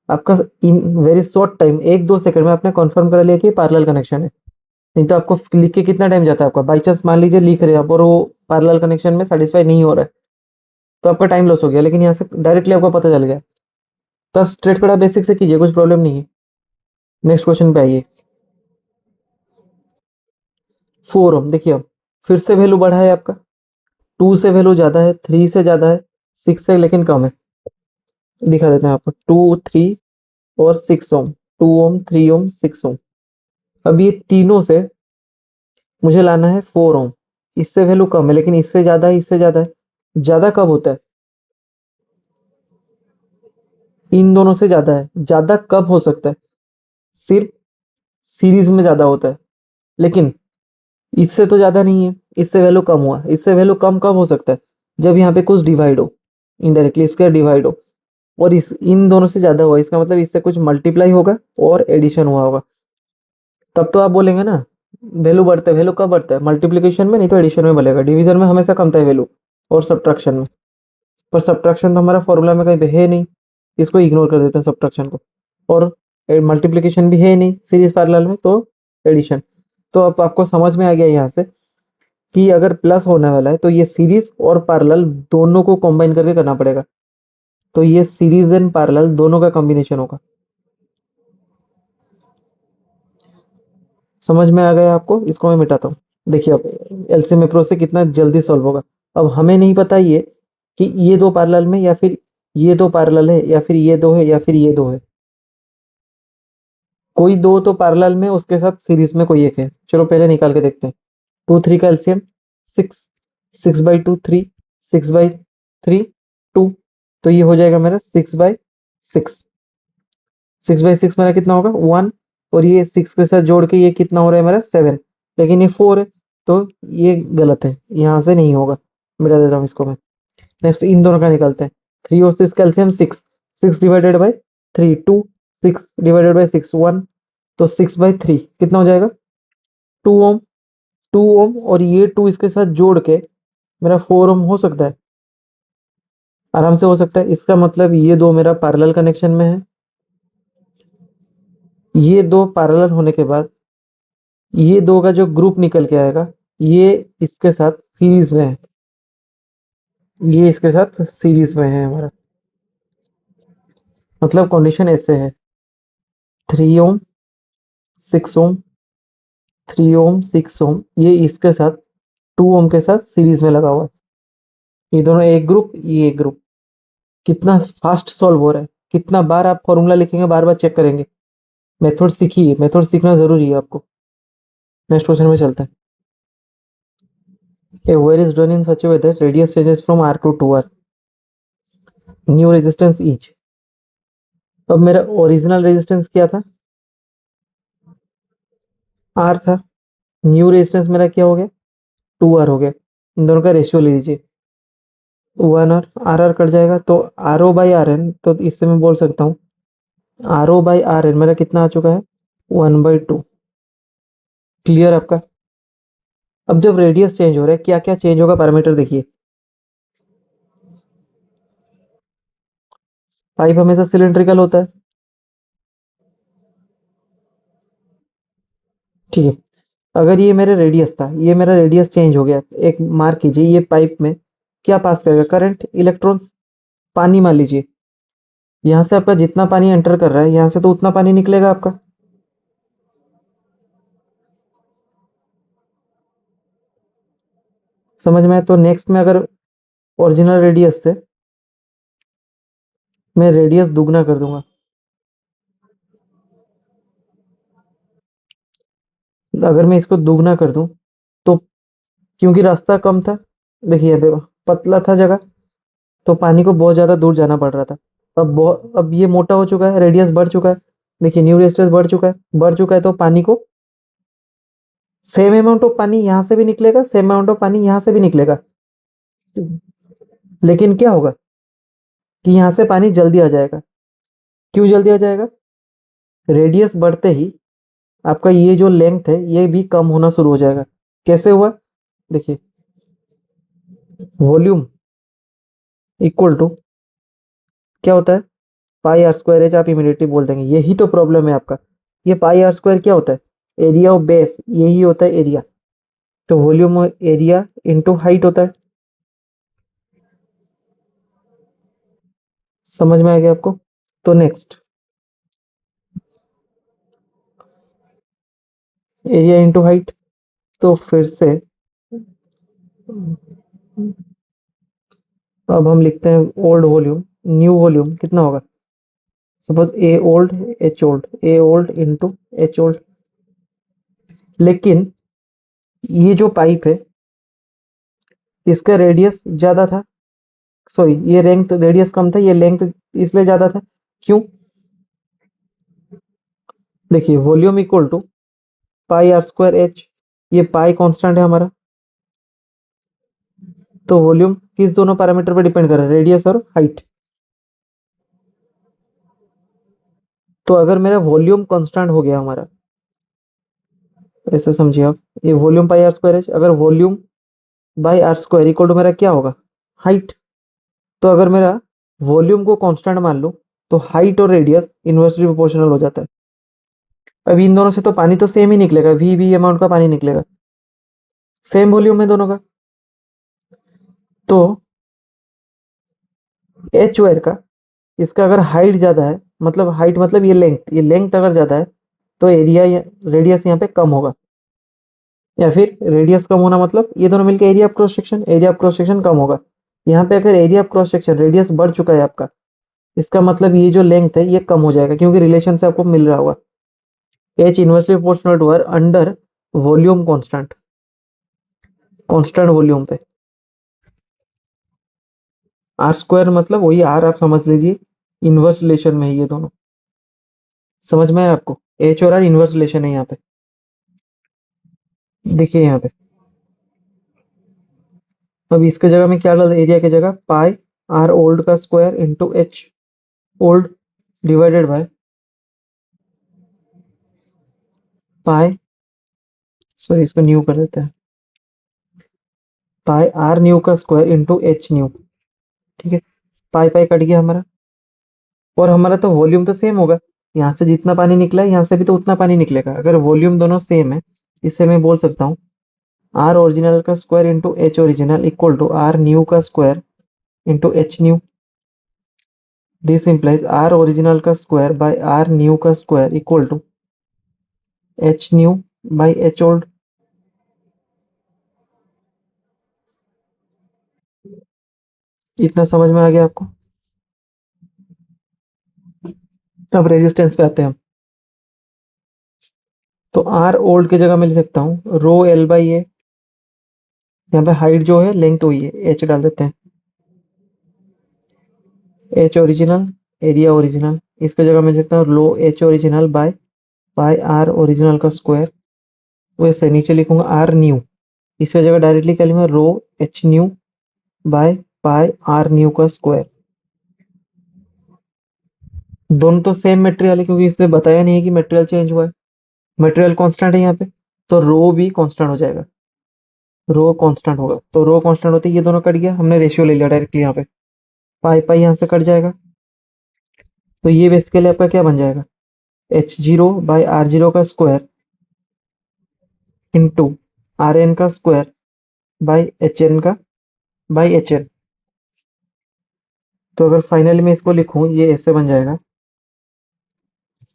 आपका in very short time, 1 2 second में आपने कंफर्म कर लिया कि पैरेलल कनेक्शन है। नहीं तो आपको लिख के कितना टाइम जाता है आपका? बाई चांस मान लीजिए लिख रहे हैं आप और वो पैरेलल कनेक्शन में सेटिस्फाई नहीं हो रहा है, तो आपका टाइम लॉस हो गया। लेकिन यहाँ से डायरेक्टली आपको पता चल गया। तो स्ट्रेट कटा बेसिक से कीजिए, कुछ प्रॉब्लम नहीं है। नेक्स्ट क्वेश्चन पे आइए। 4 ओम देखिए, अब फिर से वैल्यू बढ़ा है आपका। 2 से वैल्यू ज्यादा है, 3 से ज्यादा है, 6 से लेकिन कम है। दिखा देते हैं आपको, 2 3 और 6 ओम। 2 ओम 3 ओम 6 ओम। अब ये तीनों से मुझे लाना है 4 ओम। इससे वैल्यू कम है, लेकिन इससे ज्यादा है, इससे ज्यादा है। ज्यादा कब होता है? इन दोनों से ज्यादा है। ज्यादा कब हो सकता है? सिर्फ सीरीज में ज्यादा होता है। लेकिन इससे तो ज्यादा नहीं है, इससे वैल्यू कम हुआ। इससे वैल्यू कम कब हो सकता है? जब यहाँ पे कुछ डिवाइड हो, इनडायरेक्टली इसका डिवाइड हो। और इस इन दोनों से ज्यादा हुआ, इसका मतलब इससे कुछ मल्टीप्लाई होगा और एडिशन हुआ होगा। तब तो आप बोलेंगे ना वैल्यू बढ़ता है। वैल्यू कब बढ़ता है? मल्टीप्लीकेशन में, नहीं तो एडिशन में बढ़ेगा। डिवीजन में हमेशा कमता है वैल्यू, और सब्ट्रैक्शन में। पर सब्ट्रैक्शन तो हमारा फॉर्मूला में कहीं पे है नहीं, इसको इग्नोर कर देते हैं सब्ट्रैक्शन को। और मल्टीप्लिकेशन भी है नहीं सीरीज पैरेलल में, तो एडिशन। तो अब आपको समझ में आ गया यहाँ से कि अगर प्लस होने वाला है तो ये सीरीज और पैरेलल दोनों को कंबाइन करके करना पड़ेगा। तो ये सीरीज एंड पैरेलल दोनों का कॉम्बिनेशन होगा। समझ में आ गया आपको? इसको मैं मिटाता हूँ। देखिए अब एलसीएम अप्रोच से कितना जल्दी सॉल्व होगा। अब हमें नहीं पता ये कि ये दो पैरेलल में या फिर ये दो पैरेलल है या फिर ये दो है या फिर ये दो है। कोई दो तो पैरेलल में, उसके साथ सीरीज में कोई एक है। चलो पहले निकाल के देखते हैं। 2 3 का एलसीएम 6, 6/2 3, 6/3 2। तो ये हो जाएगा मेरा 6/6। 6/6 मेरा कितना होगा 1, और ये 6 के साथ जोड़ के ये कितना हो रहा है मेरा 7, लेकिन ये 4 है, तो ये गलत है, यहाँ से नहीं होगा। मिटा देता हूँ इसको मैं। नेक्स्ट इन दोनों का निकालते हैं। 3 और 6 का एलसीएम 6, 6/3 2, 6/6 1, तो 6/3 कितना हो जाएगा 2 ओम। 2 ओम और ये 2 इसके साथ जोड़ के मेरा 4 ओम हो सकता है, आराम से हो सकता है। इसका मतलब ये दो मेरा पैरेलल कनेक्शन में है। ये दो पैरेलल होने के बाद ये दो का जो ग्रुप निकल के आएगा, ये इसके साथ सीरीज में है, ये इसके साथ सीरीज में है हमारा। मतलब कंडीशन ऐसे है, 3 ओम 6 ओम, 3 ओम 6 ओम, ये इसके साथ 2 ओम के साथ सीरीज में लगा हुआ है। ये दोनों एक ग्रुप, ये एक ग्रुप। कितना फास्ट सॉल्व हो रहा है, कितना बार आप फॉर्मूला लिखेंगे, बार बार चेक करेंगे। मेथड सीखिए, मेथड सीखना जरूरी है आपको। नेक्स्ट क्वेश्चन में चलते हैं। A wire is drawn in such a way that radius changes from R to 2R. New resistance each. अब मेरा ओरिजिनल रेजिस्टेंस क्या था, R था। न्यू रेजिस्टेंस मेरा क्या हो गया, 2R हो गया। इन दोनों का रेशियो ले लीजिए, 1 और R कट जाएगा, तो RO/RN, तो इससे मैं बोल सकता हूँ RO/RN मेरा कितना आ चुका है 1/2। क्लियर आपका? अब जब रेडियस चेंज हो रहा है, क्या क्या चेंज होगा पैरामीटर देखिए। पाइप हमेशा सिलेंड्रिकल होता है, ठीक है। अगर ये मेरा रेडियस था, ये मेरा रेडियस चेंज हो गया, एक मार्क कीजिए, ये पाइप में क्या पास करेगा, करंट, इलेक्ट्रॉन्स, पानी मान लीजिए। यहाँ से आपका जितना पानी एंटर कर रहा है, यहाँ से तो उतना पानी निकलेगा आपका। समझ में आया? तो नेक्स्ट में अगर ओरिजिनल रेडियस से मैं रेडियस दुगना कर दूंगा, अगर मैं इसको दुगना कर दूं, तो क्योंकि रास्ता कम था, देखिए देखो पतला था जगह, तो पानी को बहुत ज्यादा दूर जाना पड़ रहा था। अब ये मोटा हो चुका है, रेडियस बढ़ चुका है। देखिए न्यू रेडियस बढ़ चुका है, तो पानी को सेम अमाउंट ऑफ पानी यहाँ से भी निकलेगा, सेम अमाउंट ऑफ पानी यहाँ से भी निकलेगा। लेकिन क्या होगा कि यहाँ से पानी जल्दी आ जाएगा। क्यों जल्दी आ जाएगा? रेडियस बढ़ते ही आपका ये जो लेंथ है, ये भी कम होना शुरू हो जाएगा। कैसे हुआ? देखिए, वॉल्यूम इक्वल टू क्या होता है, πr² एच। आप इमीडिएटली बोल देंगे यही तो प्रॉब्लम है आपका। ये πr² क्या होता है, एरिया ऑफ बेस, यही होता है एरिया। तो वॉल्यूम एरिया इंटू हाइट होता है। समझ में आ गया आपको? तो नेक्स्ट, एरिया इंटू हाइट। तो फिर से अब हम लिखते हैं ओल्ड वॉल्यूम, न्यू वॉल्यूम कितना होगा, सपोज ए ओल्ड इंटू एच ओल्ड। लेकिन ये जो पाइप है, इसका रेडियस ज्यादा था, सॉरी ये लेंथ, रेडियस कम था, ये लेंथ इसलिए ज्यादा था। क्यों? देखिए वॉल्यूम इक्वल टू πr²h, ये पाई कांस्टेंट है हमारा। तो वॉल्यूम किस दोनों पैरामीटर पर डिपेंड कर रहा है, रेडियस और हाइट। तो अगर मेरा वॉल्यूम कांस्टेंट हो गया हमारा, ऐसे समझिए आप, ये वॉल्यूम πr²h, अगर volume by r² equal to मेरा क्या होगा, हाइट। तो अगर मेरा वॉल्यूम को कांस्टेंट मान लो तो हाइट और रेडियस इन्वर्सली प्रोपोर्शनल हो जाता है। अब इन दोनों से तो पानी तो सेम ही निकलेगा, वी अमाउंट का पानी निकलेगा, सेम वॉल्यूम है दोनों का। तो एच वायर का, इसका अगर हाइट ज़्यादा है, मतलब हाइट मतलब ये लेंथ अगर ज़्यादा है तो एरिया या रेडियस यहाँ पे कम होगा, या फिर रेडियस कम होना मतलब ये दोनों मिलकर एरिया ऑफ क्रॉस सेक्शन कम होगा। यहाँ पे अगर area of cross section radius बढ़ चुका है आपका, इसका मतलब ये जो लेंथ है ये कम हो जाएगा, क्योंकि रिलेशन से आपको मिल रहा होगा H inversely proportional to R under volume constant, constant volume पे। आर स्क्वायर मतलब वही आर, आप समझ लीजिए इनवर्स रिलेशन में है ये दोनों, समझ में आया आपको? एच और आर इनवर्स रिलेशन है यहाँ पे, देखिए यहाँ पे। अब इसके जगह में क्या डाल, एरिया की जगह पाई आर ओल्ड का square into H old divided by pi, sorry इसको न्यू कर देते हैं, पाई आर न्यू का स्क्वायर इंटू एच न्यू। ठीक है, पाई पाई कट गया हमारा, और हमारा तो वॉल्यूम तो सेम होगा, यहाँ से जितना पानी निकला है यहाँ से भी तो उतना पानी निकलेगा। अगर वॉल्यूम दोनों सेम है, इससे मैं बोल सकता हूँ आर ओरिजिनल का square into H original equal to R new का square into H new. This implies R original का स्क्वायर बाय आर न्यू का square equal to H new by H old. इतना समझ में आ गया आपको? अब रेजिस्टेंस पे आते हैं हम। तो आर ओल्ड की जगह मैं लिख सकता हूँ रो एल बाई ए, यहाँ पे हाइट जो है लेंथ वही है, एच डाल देते हैं, एच ओरिजिनल एरिया ओरिजिनल, इसकी जगह मैं लिख सकता हूँ rho H original by pi R original का स्क्वायर। वैसे नीचे लिखूंगा आर न्यू, इसकी जगह डायरेक्टली क्या लिखूंगा rho H new by pi R new का स्क्वायर। दोनों तो सेम मटेरियल है, क्योंकि इसने बताया नहीं है कि मटेरियल चेंज हुआ है, मटेरियल कांस्टेंट है यहाँ पे, तो रो भी कांस्टेंट हो जाएगा, रो कांस्टेंट होगा। तो रो कांस्टेंट होते ही ये दोनों कट गया, हमने रेशियो ले लिया डायरेक्टली यहाँ पे, पाई पाई यहाँ से कट जाएगा। तो ये बेसिकली आपका क्या बन जाएगा, H zero by R zero का स्क्वायर इंटू आर एन का स्क्वायर बाई एच एन का बाई एच एन। तो अगर फाइनली मैं इसको लिखूं ये ऐसे बन जाएगा,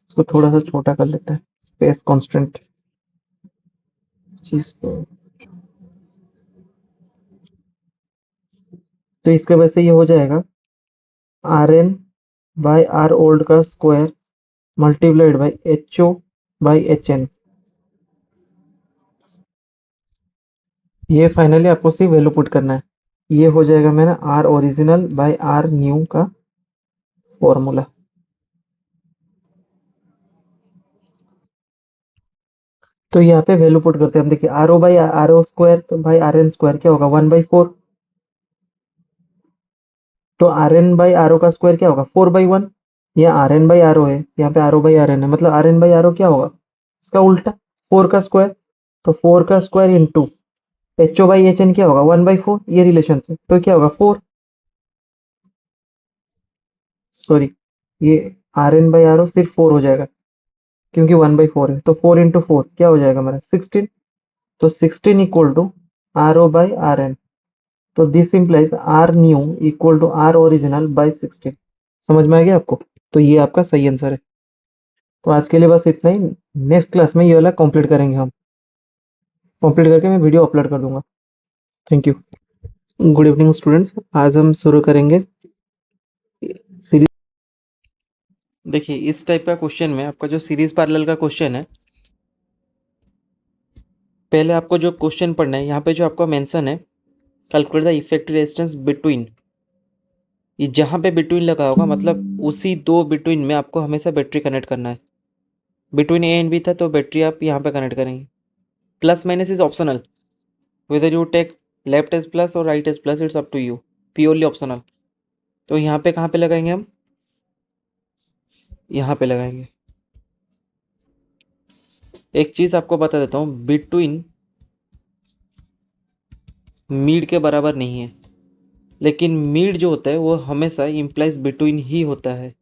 इसको थोड़ा सा छोटा कर लेते हैं, स्पेस कांस्टेंट चीज को। तो इसके वजह से ये हो जाएगा R N by R old का square multiplied by H O by H N. ये फाइनली आपको सिर्फ वैल्यू पुट करना है, ये हो जाएगा मेरा R original by R new का फॉर्मूला। तो यहाँ पे वैल्यू पुट करते हैं हम, देखिए R O by R O square तो भाई आर एन स्क्वायर क्या होगा 1/4, तो R N by R O का स्क्वायर क्या होगा 4/1। ये R N by R O है, यहाँ पे R O by R N है, मतलब R N by R O क्या होगा इसका उल्टा 4 का स्क्वायर। तो 4 का square into H O by H N क्या होगा 1/4, ये रिलेशन से तो क्या होगा 4, सॉरी ये R N by R O सिर्फ 4 हो जाएगा, क्योंकि 1/4 है, तो 4 इंटू 4 क्या हो जाएगा हमारा 16। तो 16 equal to R O by R N. तो this implies R new equal to R original by 16। समझ में आ गया आपको? तो ये आपका सही आंसर है। तो आज के लिए बस इतना ही, नेक्स्ट क्लास में ये वाला कंप्लीट करेंगे हम, कंप्लीट करके मैं वीडियो अपलोड कर दूंगा। Thank you. Good evening students, आज हम शुरू करेंगे सीरीज। देखिए इस टाइप का क्वेश्चन में आपका जो सीरीज पैरेलल का क्वेश्चन है, पहले आपको जो क्वेश्चन पढ़ना है, यहाँ पे जो आपका मेंशन है calculate the effective resistance between, ये जहाँ पे बिटवीन लगा होगा मतलब उसी दो बिटवीन में आपको हमेशा बैटरी कनेक्ट करना है। बिटवीन ए एंड बी था तो बैटरी आप यहाँ पे कनेक्ट करेंगे। Plus minus is optional, whether you take left as plus और right as plus, it's up to you, purely optional. तो यहाँ पे कहाँ पे लगाएंगे हम, यहाँ पे लगाएंगे। एक चीज़ आपको बता देता हूँ, बिटवीन मीड के बराबर नहीं है, लेकिन मीड जो होता है वो हमेशा इम्प्लाइज बिटवीन ही होता है।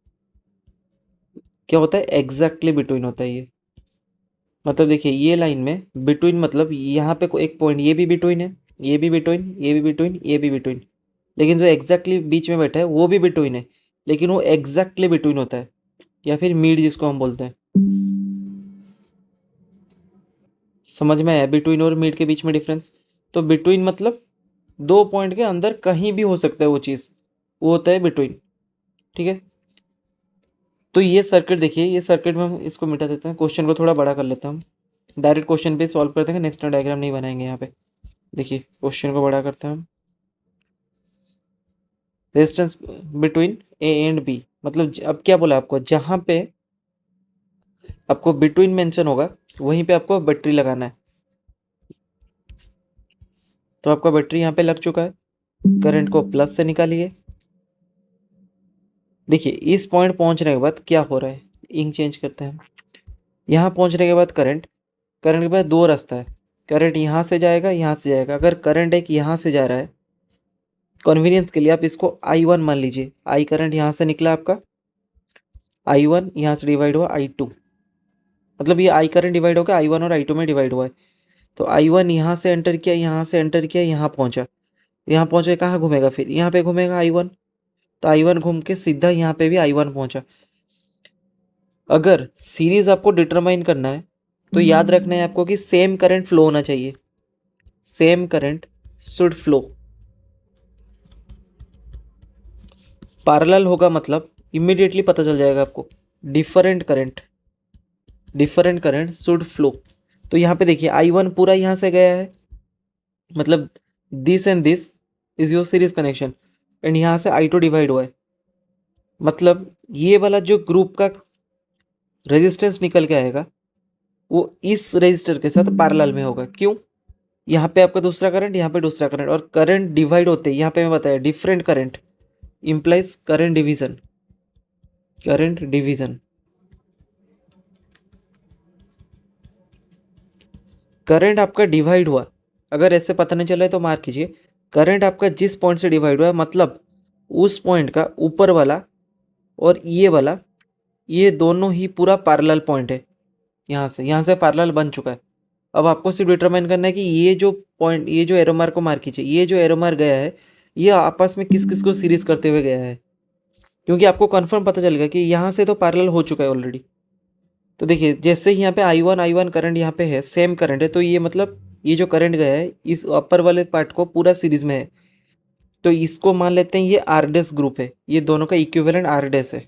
क्या होता है? एग्जैक्टली बिटवीन होता है ये। मतलब देखिए ये लाइन में बिटवीन मतलब यहाँ पे एक पॉइंट ये भी बिटवीन है, ये भी बिटवीन, ये भी बिटवीन, ये भी बिटवीन, लेकिन जो एग्जैक्टली बीच में बैठा है वो भी बिटवीन है, लेकिन वो एग्जैक्टली बिटवीन होता है, या फिर मीड जिसको हम बोलते हैं। समझ में आया बिटवीन और मीड के बीच में डिफरेंस? तो बिटवीन मतलब दो पॉइंट के अंदर कहीं भी हो सकता है वो चीज़, वो होता है बिटवीन। ठीक है, तो ये सर्किट देखिए, ये सर्किट में हम इसको मिटा देते हैं, क्वेश्चन को थोड़ा बड़ा कर लेते हैं हम, डायरेक्ट क्वेश्चन पे सॉल्व करते हैं, नेक्स्ट टाइम डायग्राम नहीं बनाएंगे यहाँ पे। देखिए क्वेश्चन को बड़ा करते हैं हम। Resistance between A and B, मतलब अब क्या बोला आपको, जहाँ पे आपको बिटवीन मेंशन होगा वहीं पे आपको बैटरी लगाना है। तो आपका बैटरी यहाँ पे लग चुका है, करंट को प्लस से निकालिए। देखिए इस पॉइंट पहुंचने के बाद क्या हो रहा है, इंक चेंज करते हैं। यहाँ पहुंचने के बाद करंट, करंट के बाद दो रास्ता है, करंट यहाँ से जाएगा, यहाँ से जाएगा। अगर करंट एक यहाँ से जा रहा है, कन्वीनियंस के लिए आप इसको I1 मान लीजिए, आई करंट यहाँ से निकला आपका, I1 यहाँ से डिवाइड हुआ I2, मतलब ये आई करंट डिवाइड होकर I1 और I2 में डिवाइड हुआ है। तो I1 यहाँ से एंटर किया, यहाँ से एंटर किया, यहाँ पहुँचा, यहाँ पहुँचे कहाँ घूमेगा, फिर यहाँ पे घूमेगा I1, तो I1 घूम के सीधा यहाँ पे भी I1 पहुँचा। अगर सीरीज आपको डिटरमाइन करना है तो याद रखना है आपको कि सेम करंट फ्लो होना चाहिए, same current should flow. Parallel होगा मतलब इमीडिएटली पता चल जाएगा आपको, डिफरेंट करंट शुड फ्लो। तो यहाँ पे देखिए I1 पूरा यहाँ से गया है, मतलब this and this is your series connection, and यहाँ से I2 डिवाइड हुआ है, मतलब ये वाला जो ग्रुप का रेजिस्टेंस निकल के आएगा वो इस रेजिस्टर के साथ पैरेलल में होगा। क्यों? यहाँ पे आपका दूसरा करंट, यहाँ पे दूसरा करंट, और करंट डिवाइड होते हैं, यहाँ पे मैं बताया different current implies current division, current division. Current आपका डिवाइड हुआ, अगर ऐसे पता नहीं चला है तो मार्क कीजिए, करंट आपका जिस पॉइंट से डिवाइड हुआ है मतलब उस पॉइंट का ऊपर वाला और ये वाला, ये दोनों ही पूरा पैरेलल पॉइंट है, यहाँ से पैरेलल बन चुका है। अब आपको सिर्फ डिटरमाइन करना है कि ये जो पॉइंट, ये जो एरो मार्क को मार्क कीजिए, ये जो एरो मार्क गया है ये आपस में किस किस को सीरीज करते हुए गया है, क्योंकि आपको कंफर्म पता चलेगा कि यहाँ से तो पैरेलल हो चुका है ऑलरेडी। तो देखिए जैसे ही यहाँ पे I1 करंट यहाँ पे है, सेम करंट है, तो ये मतलब ये जो करंट गया है इस अपर वाले पार्ट को पूरा सीरीज में है, तो इसको मान लेते हैं ये आरडेस ग्रुप है, ये दोनों का इक्विवेलेंट आरडेस है।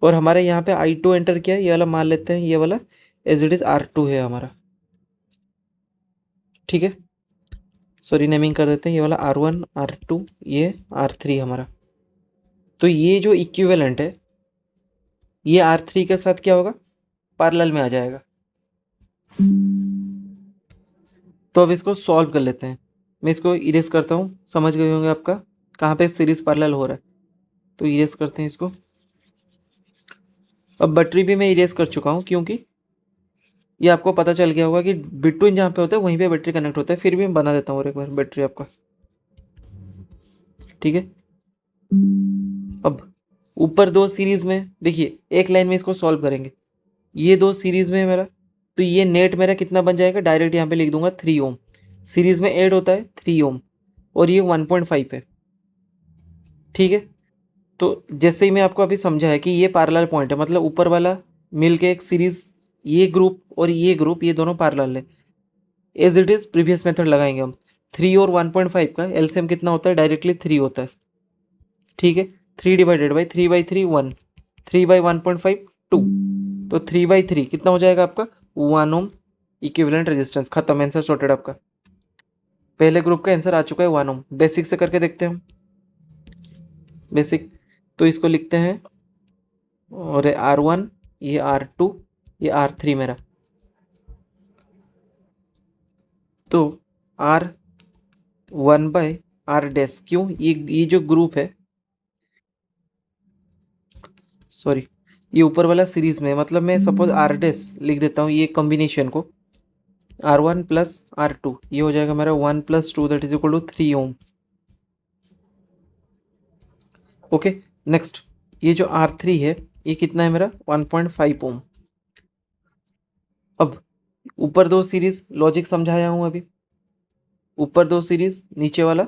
और हमारे यहाँ पे I2 एंटर किया, ये वाला मान लेते हैं, ये वाला एज इट इज R2 है हमारा। ठीक है, सॉरी नेमिंग कर देते हैं, ये वाला R1 R2, ये R3 हमारा। तो ये जो इक्विवेलेंट है ये R3 के साथ क्या होगा, पैरेलल में आ जाएगा। तो अब इसको सॉल्व कर लेते हैं, मैं इसको इरेज करता हूँ, समझ गए होंगे आपका कहाँ पे सीरीज पैरेलल हो रहा है। तो इरेज करते हैं इसको। अब बैटरी भी मैं इरेज कर चुका हूँ, क्योंकि ये आपको पता चल गया होगा कि बिटवीन जहाँ पे होता है वहीं पे बैटरी कनेक्ट होता है। फिर भी मैं बना देता हूँ और एक बार बैटरी आपका, ठीक है। अब ऊपर दो सीरीज में देखिए, एक लाइन में इसको सॉल्व करेंगे, ये दो सीरीज में है मेरा, तो ये नेट मेरा कितना बन जाएगा, डायरेक्ट यहाँ पे लिख दूंगा 3 ओम, सीरीज में ऐड होता है 3 ओम, और ये 1.5 है। ठीक है, तो जैसे ही मैं आपको अभी समझाया कि ये पैरेलल पॉइंट है, मतलब ऊपर वाला मिल के एक सीरीज, ये ग्रुप और ये ग्रुप, ये दोनों पैरेलल है। As it is previous method लगाएंगे हम, 3 और 1.5 का एलसीएम कितना होता है, डायरेक्टली 3 होता है। ठीक है, 3 डिवाइडेड बाई 3/3 1, 3/1.5 2, तो 3/3 कितना हो जाएगा आपका 1 ओम इक्विवेलेंट रेजिस्टेंस। खत्म, आंसर सॉर्टेड आपका। पहले ग्रुप का आंसर आ चुका है 1 ओम। बेसिक से करके देखते हैं हम, बेसिक। तो इसको लिखते हैं, और R1, ये R2, ये R3 मेरा, तो R1/R डैश। क्यों? ये जो ग्रुप है, सॉरी ये ऊपर वाला सीरीज में, मतलब मैं सपोज R डैश लिख देता हूँ, ये कॉम्बिनेशन को R1 + R2, ये हो जाएगा मेरा 1 + 2 that is equal to 3 ohm. Okay next, ये जो R3 है ये कितना है मेरा 1.5 ओम। अब ऊपर दो सीरीज लॉजिक समझाया हूं अभी, ऊपर दो सीरीज नीचे वाला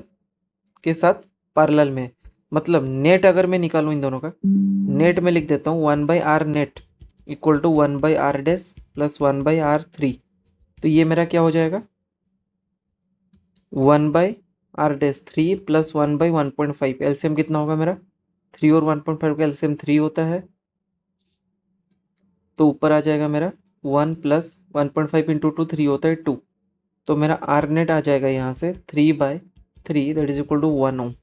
के साथ पैरेलल में है। मतलब नेट अगर मैं निकालूं इन दोनों का, नेट में लिख देता हूँ 1/r net equal to 1/r dash plus 1/r3। तो ये मेरा क्या हो जाएगा 1/r डैश 3 प्लस 1/1.5। एलसीएम कितना होगा मेरा 3 और 1.5 का एलसीएम 3 होता है, तो ऊपर आ जाएगा मेरा 1 प्लस 1.5 इंटू 2 3 होता है 2। तो मेरा आर नेट आ जाएगा यहाँ से 3/3 दैट इज इक्वल टू 1 ओम।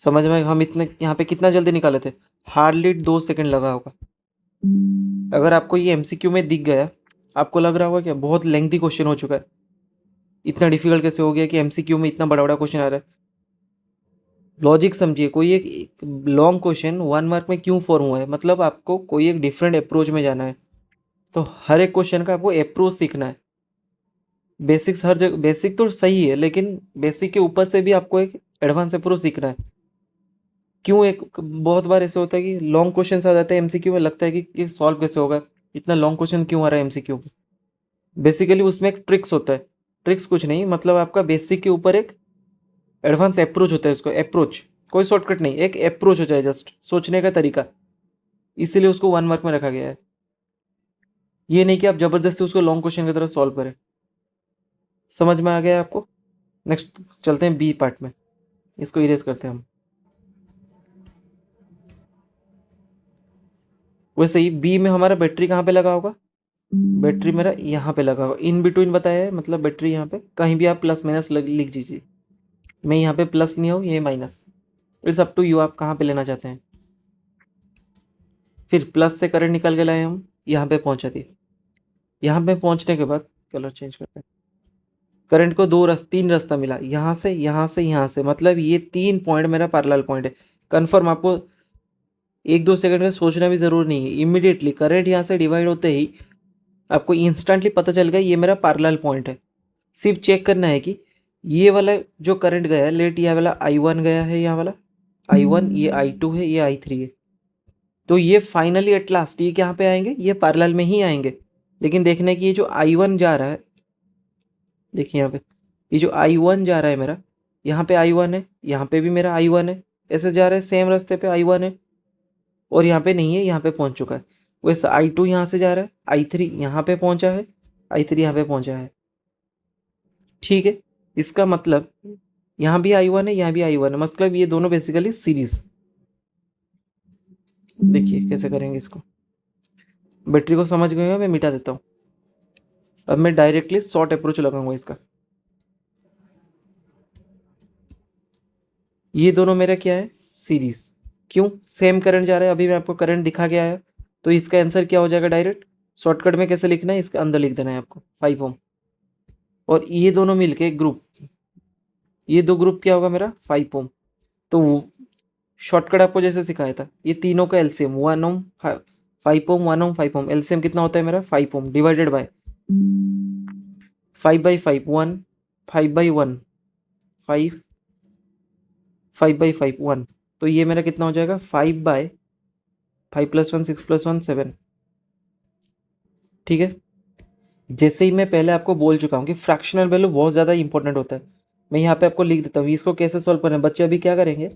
समझ में? हम इतने यहाँ पे कितना जल्दी निकाले थे, हार्डली 2 सेकंड लगा होगा। अगर आपको ये एमसीक्यू में दिख गया, आपको लग रहा होगा क्या बहुत लेंथी क्वेश्चन हो चुका है, इतना डिफिकल्ट कैसे हो गया कि एमसीक्यू में इतना बड़ा बड़ा क्वेश्चन आ रहा है। लॉजिक समझिए, कोई एक लॉन्ग क्वेश्चन 1 मार्क में क्यों फॉर्म हुआ है, मतलब आपको कोई एक डिफरेंट अप्रोच में जाना है, तो हर एक क्वेश्चन का आपको अप्रोच सीखना है। बेसिक्स हर जगह, बेसिक तो सही है लेकिन बेसिक के ऊपर से भी आपको एक एडवांस अप्रोच सीखना है। क्यों एक बहुत बार ऐसे होता है कि लॉन्ग क्वेश्चन आ जाते हैं एमसीक्यू में, लगता है कि ये सॉल्व कैसे होगा, इतना लॉन्ग क्वेश्चन क्यों आ रहा है एमसीक्यू में। बेसिकली उसमें एक ट्रिक्स होता है, ट्रिक्स कुछ नहीं, मतलब आपका बेसिक के ऊपर एक एडवांस अप्रोच होता है, उसको अप्रोच, कोई शॉर्टकट नहीं, एक अप्रोच होता है, जस्ट सोचने का तरीका, इसीलिए उसको 1 मार्क में रखा गया है। ये नहीं कि आप जबरदस्ती उसको लॉन्ग क्वेश्चन की तरह सॉल्व करें। समझ में आ गया आपको? नेक्स्ट चलते हैं बी पार्ट में, इसको इरेज करते हैं हम। वैसे ही बी में हमारा बैटरी कहाँ पे लगा होगा, बैटरी मेरा यहाँ पे लगा होगा, इन बिटवीन बताया है, मतलब बैटरी यहाँ पे कहीं भी आप प्लस माइनस लिख दीजिए। मैं यहाँ पे प्लस नहीं हूँ, ये minus, it's up to you, आप कहाँ पे लेना चाहते हैं। फिर प्लस से करंट निकाल के लाए हम, यहाँ पे पहुँचा दिए। यहाँ पे पहुँचने के बाद कलर चेंज करते हैं, करंट को तीन रास्ता मिला, यहाँ से यहाँ से यहाँ से, मतलब ये 3 पॉइंट मेरा पैरेलल पॉइंट है। कन्फर्म, आपको 1-2 सेकंड का सोचना भी ज़रूर नहीं है, इमीडिएटली करंट यहाँ से डिवाइड होते ही आपको इंस्टेंटली पता चल गया ये मेरा पैरेलल पॉइंट है। सिर्फ चेक करना है कि ये वाला जो करंट गया है, लेट ये वाला I1 गया है, यहाँ वाला I1, ये I2 है, ये I3 है, तो ये फाइनली एट लास्ट ये कहाँ पे आएंगे, ये पैरेलल में ही आएंगे। लेकिन देखने की ये जो I1 जा रहा है, देखिए यहाँ पे ये जो I1 जा रहा है मेरा, यहाँ पे I1 है, यहाँ पे भी मेरा I1 है, ऐसे जा रहा है सेम रास्ते पे I1 है, और यहाँ पे नहीं है, यहाँ पे पहुंच चुका है। वैसे I2 यहाँ से जा रहा है, I3 यहाँ पे पहुंचा है, I3 यहाँ पे पहुंचा है, ठीक है। इसका मतलब यहाँ भी I1 है, यहाँ भी I1 है, मतलब ये दोनों बेसिकली सीरीज। देखिए कैसे करेंगे इसको, बैटरी को समझ गए, मैं मिटा देता हूँ। अब मैं डायरेक्टली शॉर्ट अप्रोच लगाऊंगा इसका। ये दोनों मेरा क्या है, सीरीज। क्यों, सेम करंट जा रहा है, अभी मैं आपको करंट दिखा के आया, तो इसका आंसर क्या हो जाएगा डायरेक्ट, शॉर्टकट में कैसे लिखना है, इसके अंदर लिख देना है आपको 5 ओम। और ये दोनों मिलके ग्रुप, ये दो ग्रुप क्या होगा मेरा 5 ओम। तो शॉर्टकट आपको जैसे सिखाया था, ये तीनों का एलसीएम 1 ओम 5 ओम 1 ओम 5 ओम, एलसीएम कितना होता है मेरा 5 ओम डिवाइडेड बाय 5/5 1, 5/1 5, 5/5 1, तो ये मेरा कितना हो जाएगा 5/5 + 1 6 + 1 7। ठीक है, जैसे ही मैं पहले आपको बोल चुका हूँ कि फ्रैक्शनल वैल्यू बहुत ज़्यादा इंपॉर्टेंट होता है, मैं यहाँ पे आपको लिख देता हूँ इसको कैसे सॉल्व करना है। बच्चे अभी क्या करेंगे,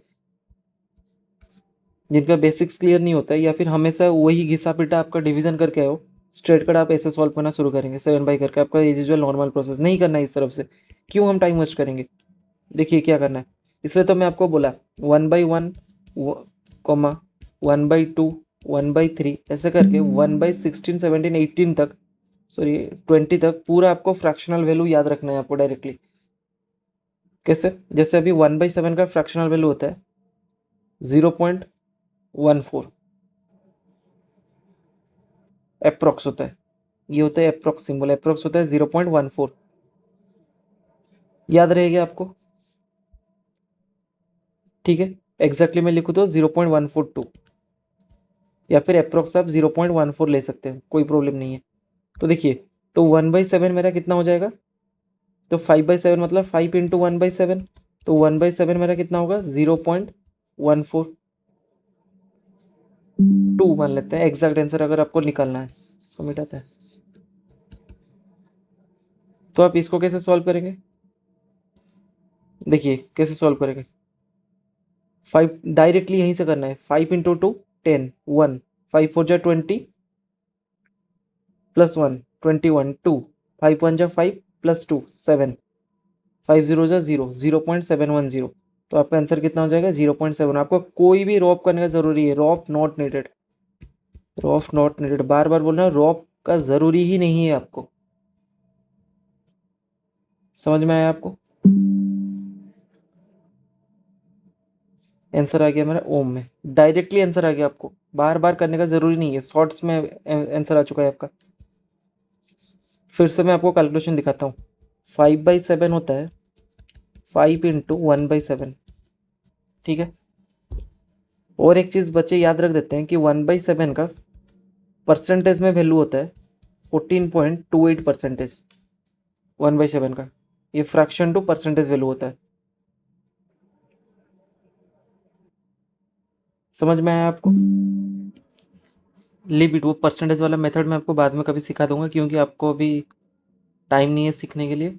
जिनका बेसिक्स क्लियर नहीं होता है, या फिर हमेशा वही घिसा पिटा आपका डिवीजन करके आए हो, स्ट्रेट कट आप ऐसे सॉल्व करना शुरू करेंगे 7/, करके आपका एज यूजुअल नॉर्मल प्रोसेस नहीं करना है इस तरफ से। क्यों हम टाइम वेस्ट करेंगे, देखिए क्या करना है। इसलिए तो मैं आपको बोला 1/1 कॉमा 1/2 1/3 ऐसे करके 1/16 17 18 तक, सॉरी 20 तक पूरा आपको फ्रैक्शनल वैल्यू याद रखना है आपको डायरेक्टली। कैसे, जैसे अभी 1/7 का फ्रैक्शनल वैल्यू होता है 0.14, अप्रोक्स होता है, ये होता है अप्रोक्स सिंबल, अप्रोक्स होता है 0.14, याद रहेगा आपको, ठीक है। एग्जैक्टली मैं लिखूँ तो 0.142, या फिर अप्रोक्स आप 0.14 ले सकते हैं, कोई प्रॉब्लम नहीं है। तो देखिए, तो 1/7 मेरा कितना हो जाएगा, तो 5/7 मतलब 5 × 1/7, तो 1/7 मेरा कितना होगा 0.14, 2 मान लेते हैं एग्जैक्ट आंसर अगर आपको निकालना है। इसको मिटाते हैं। तो आप इसको कैसे सॉल्व करेंगे, देखिए कैसे सॉल्व करेंगे। 5 डायरेक्टली यहीं से करना है। 5 इंटू 2 10 1 5 4 जा 20 प्लस 1 21 2 5 1 जा 5 प्लस 2 7 5 0 जा 0 0.710। तो आपका आंसर कितना हो जाएगा 0.7। आपको कोई भी रॉप करने का जरूरी है, rope not needed, rope not needed, बार बार बोल रहा हूँ, रॉप का जरूरी ही नहीं है आपको। समझ में आया आपको। आंसर आ गया मेरा ओम में, डायरेक्टली आंसर आ गया, आपको बार बार करने का जरूरी नहीं है, शॉर्ट्स में आंसर आ चुका है आपका। फिर से मैं आपको कैलकुलेशन दिखाता हूँ। 5/7 होता है 5 इंटू 1/7, ठीक है। और एक चीज़ बच्चे याद रख देते हैं कि 1/7 का परसेंटेज में वैल्यू होता है 14.28%। 1/7 का ये फ्रैक्शन टू परसेंटेज वैल्यू होता है। समझ में आया आपको। लिमिट वो परसेंटेज वाला मेथड मैं आपको बाद में कभी सिखा दूंगा, क्योंकि आपको अभी टाइम नहीं है सीखने के लिए।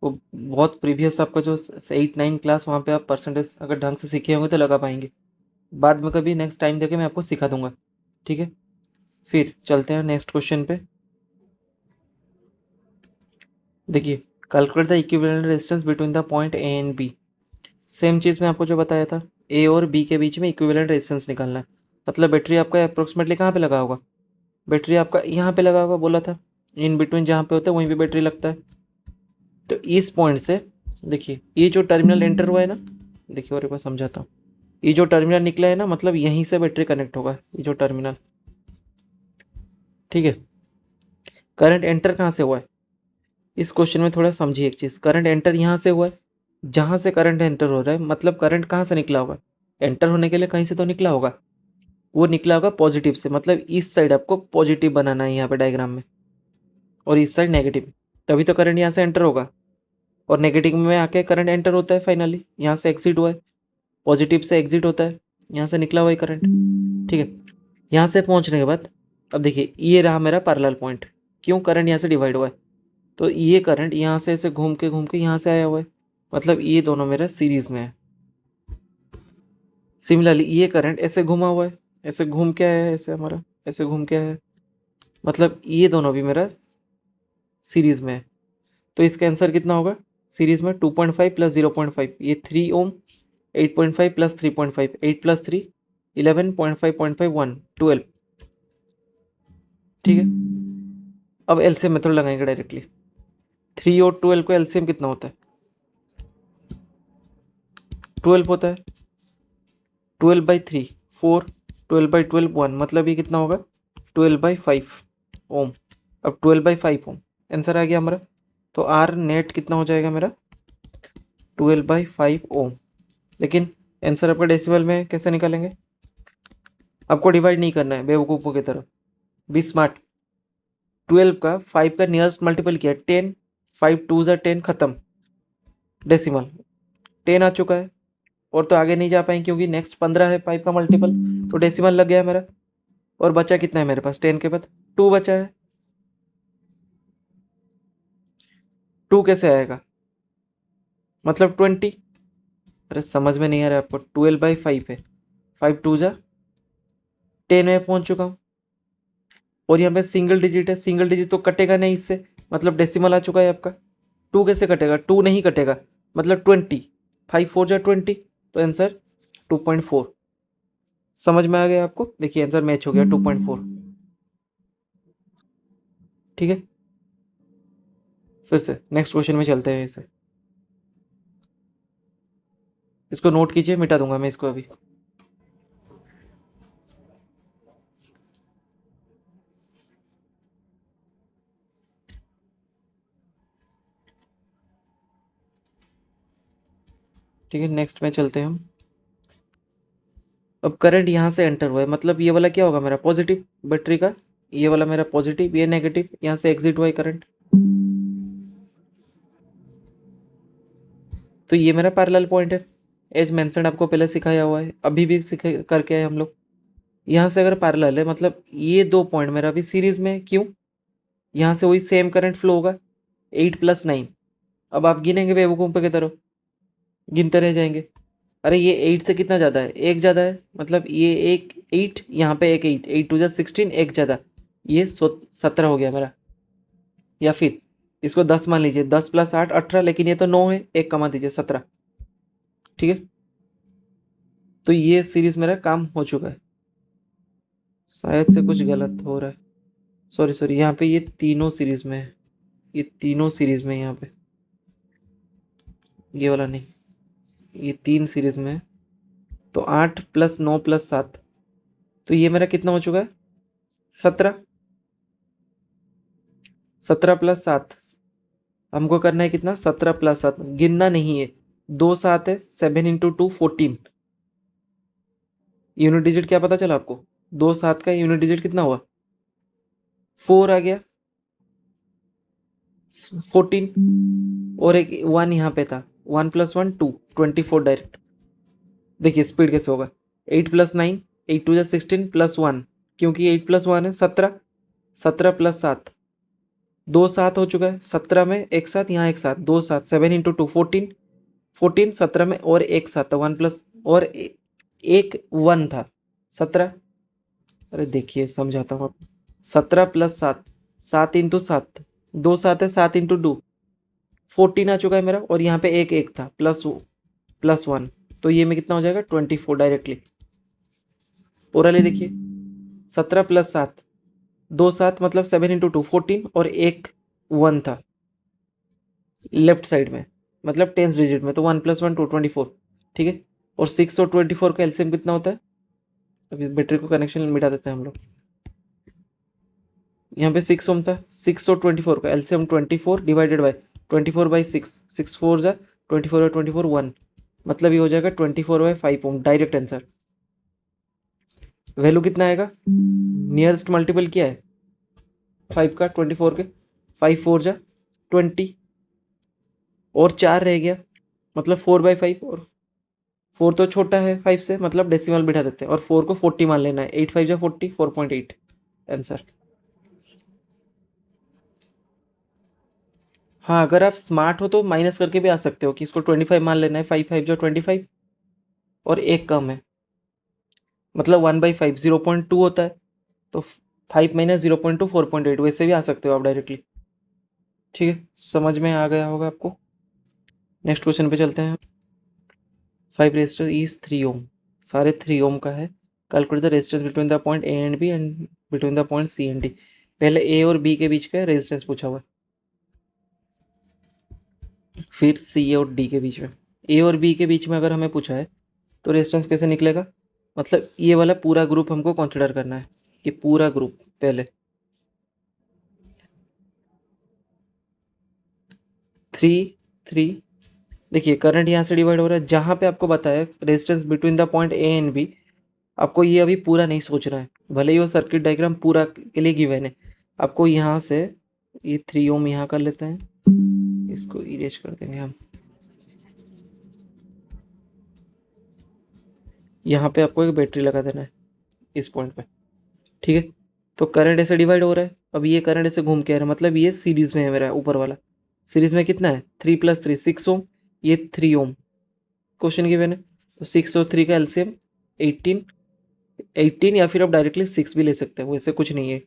वो बहुत प्रीवियस आपका जो 8 9 क्लास, वहाँ पे आप परसेंटेज अगर ढंग से सीखे होंगे तो लगा पाएंगे। बाद में कभी नेक्स्ट टाइम देके मैं आपको सिखा दूंगा, ठीक है। फिर चलते हैं नेक्स्ट क्वेश्चन पे। देखिए, calculate the equivalent resistance between the point A and B. Same चीज़ मैं आपको जो बताया था, ए और बी के बीच में इक्विवेलेंट रेजिस्टेंस निकालना है। मतलब बैटरी आपका अप्रोक्सीमेटली कहाँ पे लगा होगा, बैटरी आपका यहाँ पे लगा होगा, बोला था इन बिटवीन जहाँ पे होता है वहीं पे बैटरी लगता है। तो इस पॉइंट से देखिए, ये जो टर्मिनल एंटर हुआ है ना, देखिए और एक बार समझाता हूँ। ये जो टर्मिनल निकला है ना, मतलब यहीं से बैटरी कनेक्ट होगा, ये जो टर्मिनल, ठीक है। करंट एंटर कहाँ से हुआ है, इस क्वेश्चन में थोड़ा समझिए एक चीज़। करंट एंटर यहाँ से हुआ है, जहाँ से करंट एंटर हो रहा है, मतलब करंट कहाँ से निकला होगा, एंटर होने के लिए कहीं से तो निकला होगा। वो निकला होगा पॉजिटिव से, मतलब इस साइड आपको पॉजिटिव बनाना है यहाँ पे डायग्राम में, और इस साइड नेगेटिव, तभी तो करंट यहाँ से एंटर होगा। और नेगेटिव में आके करंट एंटर होता है, फाइनली यहाँ से एग्जिट हुआ है, पॉजिटिव से एग्जिट होता है, यहाँ से निकला हुआ है करंट, ठीक है। यहाँ से पहुँचने के बाद अब देखिए, ये रहा मेरा पैरेलल पॉइंट। क्यों, करंट यहाँ से डिवाइड हुआ है, तो ये करंट यहाँ से ऐसे घूम के यहाँ से आया हुआ है, मतलब ये दोनों मेरा सीरीज में है। सिमिलरली ये करंट ऐसे घुमा हुआ है, ऐसे घूम के आया है, ऐसे हमारा ऐसे घूम के आया है, मतलब ये दोनों भी मेरा सीरीज में है। तो इसका आंसर कितना होगा, सीरीज में 2.5 प्लस 0.5, ये 3 ओम, 8.5 प्लस 3.5, 8 प्लस 3 11.5.5 1 12, ठीक है। अब एलसीएम मेथड लगाएंगे डायरेक्टली। 3 और 12 को एलसीएम कितना होता है, 12 होता है। 12/3 4, 12/12 1, मतलब ये कितना होगा 12/5 ओम। अब 12/5 ओम आंसर आ गया हमारा। तो आर नेट कितना हो जाएगा मेरा 12/5 ओम। लेकिन आंसर आपका डेसिमल में कैसे निकालेंगे, आपको डिवाइड नहीं करना है बेवकूफ़ों की तरह, बी स्मार्ट। 12 का 5 का नियरेस्ट मल्टीपल किया 10, 5 2 ज़ा 10, खत्म, डेसिमल 10 आ चुका है। और तो आगे नहीं जा पाएंगे क्योंकि नेक्स्ट 15 है 5 का मल्टीपल, तो डेसिमल लग गया मेरा। और बचा कितना है मेरे पास, 10 के बाद 2 बचा है। 2 कैसे आएगा, मतलब 20। अरे समझ में नहीं आ रहा है आपको, 12/5 है, 5 2 ज़ा 10 में पहुंच चुका हूँ। और यहाँ पे सिंगल डिजिट है, सिंगल डिजिट तो कटेगा नहीं इससे, मतलब डेसिमल आ चुका है आपका। 2 कैसे कटेगा, 2 नहीं कटेगा, मतलब 20, 5 4 ज़ा 20, तो आंसर 2.4। समझ में आ गया आपको, देखिए आंसर मैच हो गया 2.4, ठीक है। फिर से नेक्स्ट क्वेश्चन में चलते हैं। इसे इसको नोट कीजिए, मिटा दूंगा मैं इसको अभी। ठीक है, नेक्स्ट में चलते हैं हम। अब करंट यहाँ से एंटर हुआ है, मतलब ये वाला क्या होगा मेरा पॉजिटिव बैटरी का, ये वाला मेरा पॉजिटिव, ये नेगेटिव, यहाँ से एग्जिट हुआ है करंट, तो ये मेरा पैरेलल पॉइंट है। एज मेंशन आपको पहले सिखाया हुआ है, अभी भी सिखा करके आए हम लोग। यहाँ से अगर पैरेलल है मतलब ये 2 पॉइंट मेरा अभी सीरीज में है। क्यों? यहाँ से वही सेम करंट फ्लो होगा 8 + 9। अब आप गिनेंगे बेवकूफ़ की तरह, गिनते रह जाएंगे। अरे ये 8 से कितना ज़्यादा है? एक ज़्यादा है, मतलब ये एक 8, यहाँ पे एक 8, 8 × 2 = 16, एक ज़्यादा, ये 17 हो गया मेरा। या फिर इसको 10 मान लीजिए, 10 + 8 18, लेकिन ये तो 9 है, एक कमा दीजिए 17। ठीक है, तो ये सीरीज मेरा काम हो चुका है। शायद से कुछ गलत हो रहा है, सॉरी यहाँ पे ये तीनों सीरीज में है, ये तीनों सीरीज में है यहाँ पे, ये वाला नहीं, ये 3 सीरीज में है। तो 8 + 9 + 7, तो ये मेरा कितना हो चुका है? 17। 17 + 7 हमको करना है कितना? 17 + 7, गिनना नहीं है, 2 7 है, 7 × 2 14। यूनिट डिजिट क्या पता चला आपको? 2 7 का यूनिट डिजिट कितना हुआ? 4 आ गया, 14, और एक 1 यहाँ पे था, 1 + 1 2, 24 डायरेक्ट। देखिए स्पीड कैसे होगा, 8 + 9, 8 × 2 = 16 + 1, क्योंकि 8 + 1 है 17, 17 + 7, 2 7 हो चुका है 17 में, एक साथ यहाँ एक साथ, 2 7, 7 × 2 14, 14 17 में, और एक साथ था 1 प्लस, और एक 1 था 17। अरे देखिए समझाता हूँ आपको, 17 + 7, 7 × 7, 2 7 है, 7 × 2 14 आ चुका है मेरा, और यहाँ पे एक एक था +1, तो ये में कितना हो जाएगा? 24 डायरेक्टली। पूरा ले देखिए, 17 + 7, 2 7 मतलब 7 × 2 14, और एक 1 था लेफ्ट साइड में, मतलब 10th डिजिट में, तो 1 + 1 2 24। ठीक है, और 6 और 24 का एलसीएम कितना होता है? अभी बैटरी को कनेक्शन मिटा देते हैं हम लोग। यहाँ पे 6 ओम था, 6 और 24 का एलसीएम 24 डिवाइडेड बाय 24/6, 6 4 जा 24/24 1, मतलब ये हो जाएगा 24/5 ओम। Direct answer. वैल्यू कितना आएगा? नियरेस्ट मल्टीपल क्या है 5 का? 24 के 5 4 जा 20, और 4 रह गया, मतलब 4/5, और 4 तो छोटा है 5 से, मतलब डेसिमल बिठा देते हैं, और 4 को 40 मान लेना है, 8 5 जा 40, 4.8 आंसर। हाँ, अगर आप स्मार्ट हो तो माइनस करके भी आ सकते हो कि इसको 25 मान लेना है, 5 5 जा 25, और एक कम है, मतलब 1/5 0.2 होता है, तो 5 - 0.2 4.8, वैसे भी आ सकते हो आप डायरेक्टली। ठीक है, समझ में आ गया होगा आपको। नेक्स्ट क्वेश्चन पे चलते हैं। 5 रेजिस्टर इज 3 ओम, सारे 3 ओम का है। Calculate the resistance between the point A and B and between the point C and D. पहले ए और बी के बीच का रेजिस्टेंस पूछा हुआ है, फिर सी और डी के बीच में। ए और बी के बीच में अगर हमें पूछा है तो रेजिस्टेंस कैसे निकलेगा? मतलब ये वाला पूरा ग्रुप हमको कंसिडर करना है, ये पूरा ग्रुप पहले 3 3। देखिए करंट यहाँ से डिवाइड हो रहा है, जहाँ पे आपको बताया resistance between the point A and B, आपको ये अभी पूरा नहीं सोचना है, भले ही वो सर्किट डायग्राम पूरा के लिए गिवन है। आपको यहाँ से ये 3 ओम यहाँ कर लेते हैं, इसको इरेज कर देंगे हम। यहाँ पे आपको एक बैटरी लगा देना है इस पॉइंट पे। ठीक है, तो करंट ऐसे डिवाइड हो रहा है, अब ये करंट ऐसे घूम के आ रहा है, मतलब ये सीरीज में है मेरा ऊपर वाला। सीरीज में कितना है? 3 + 3 6 ओम, ये 3 ओम क्वेश्चन गिवन है, तो 6 और 3 का एलसीएम 18, 18, या फिर आप डायरेक्टली 6 भी ले सकते हैं, वैसे कुछ नहीं है,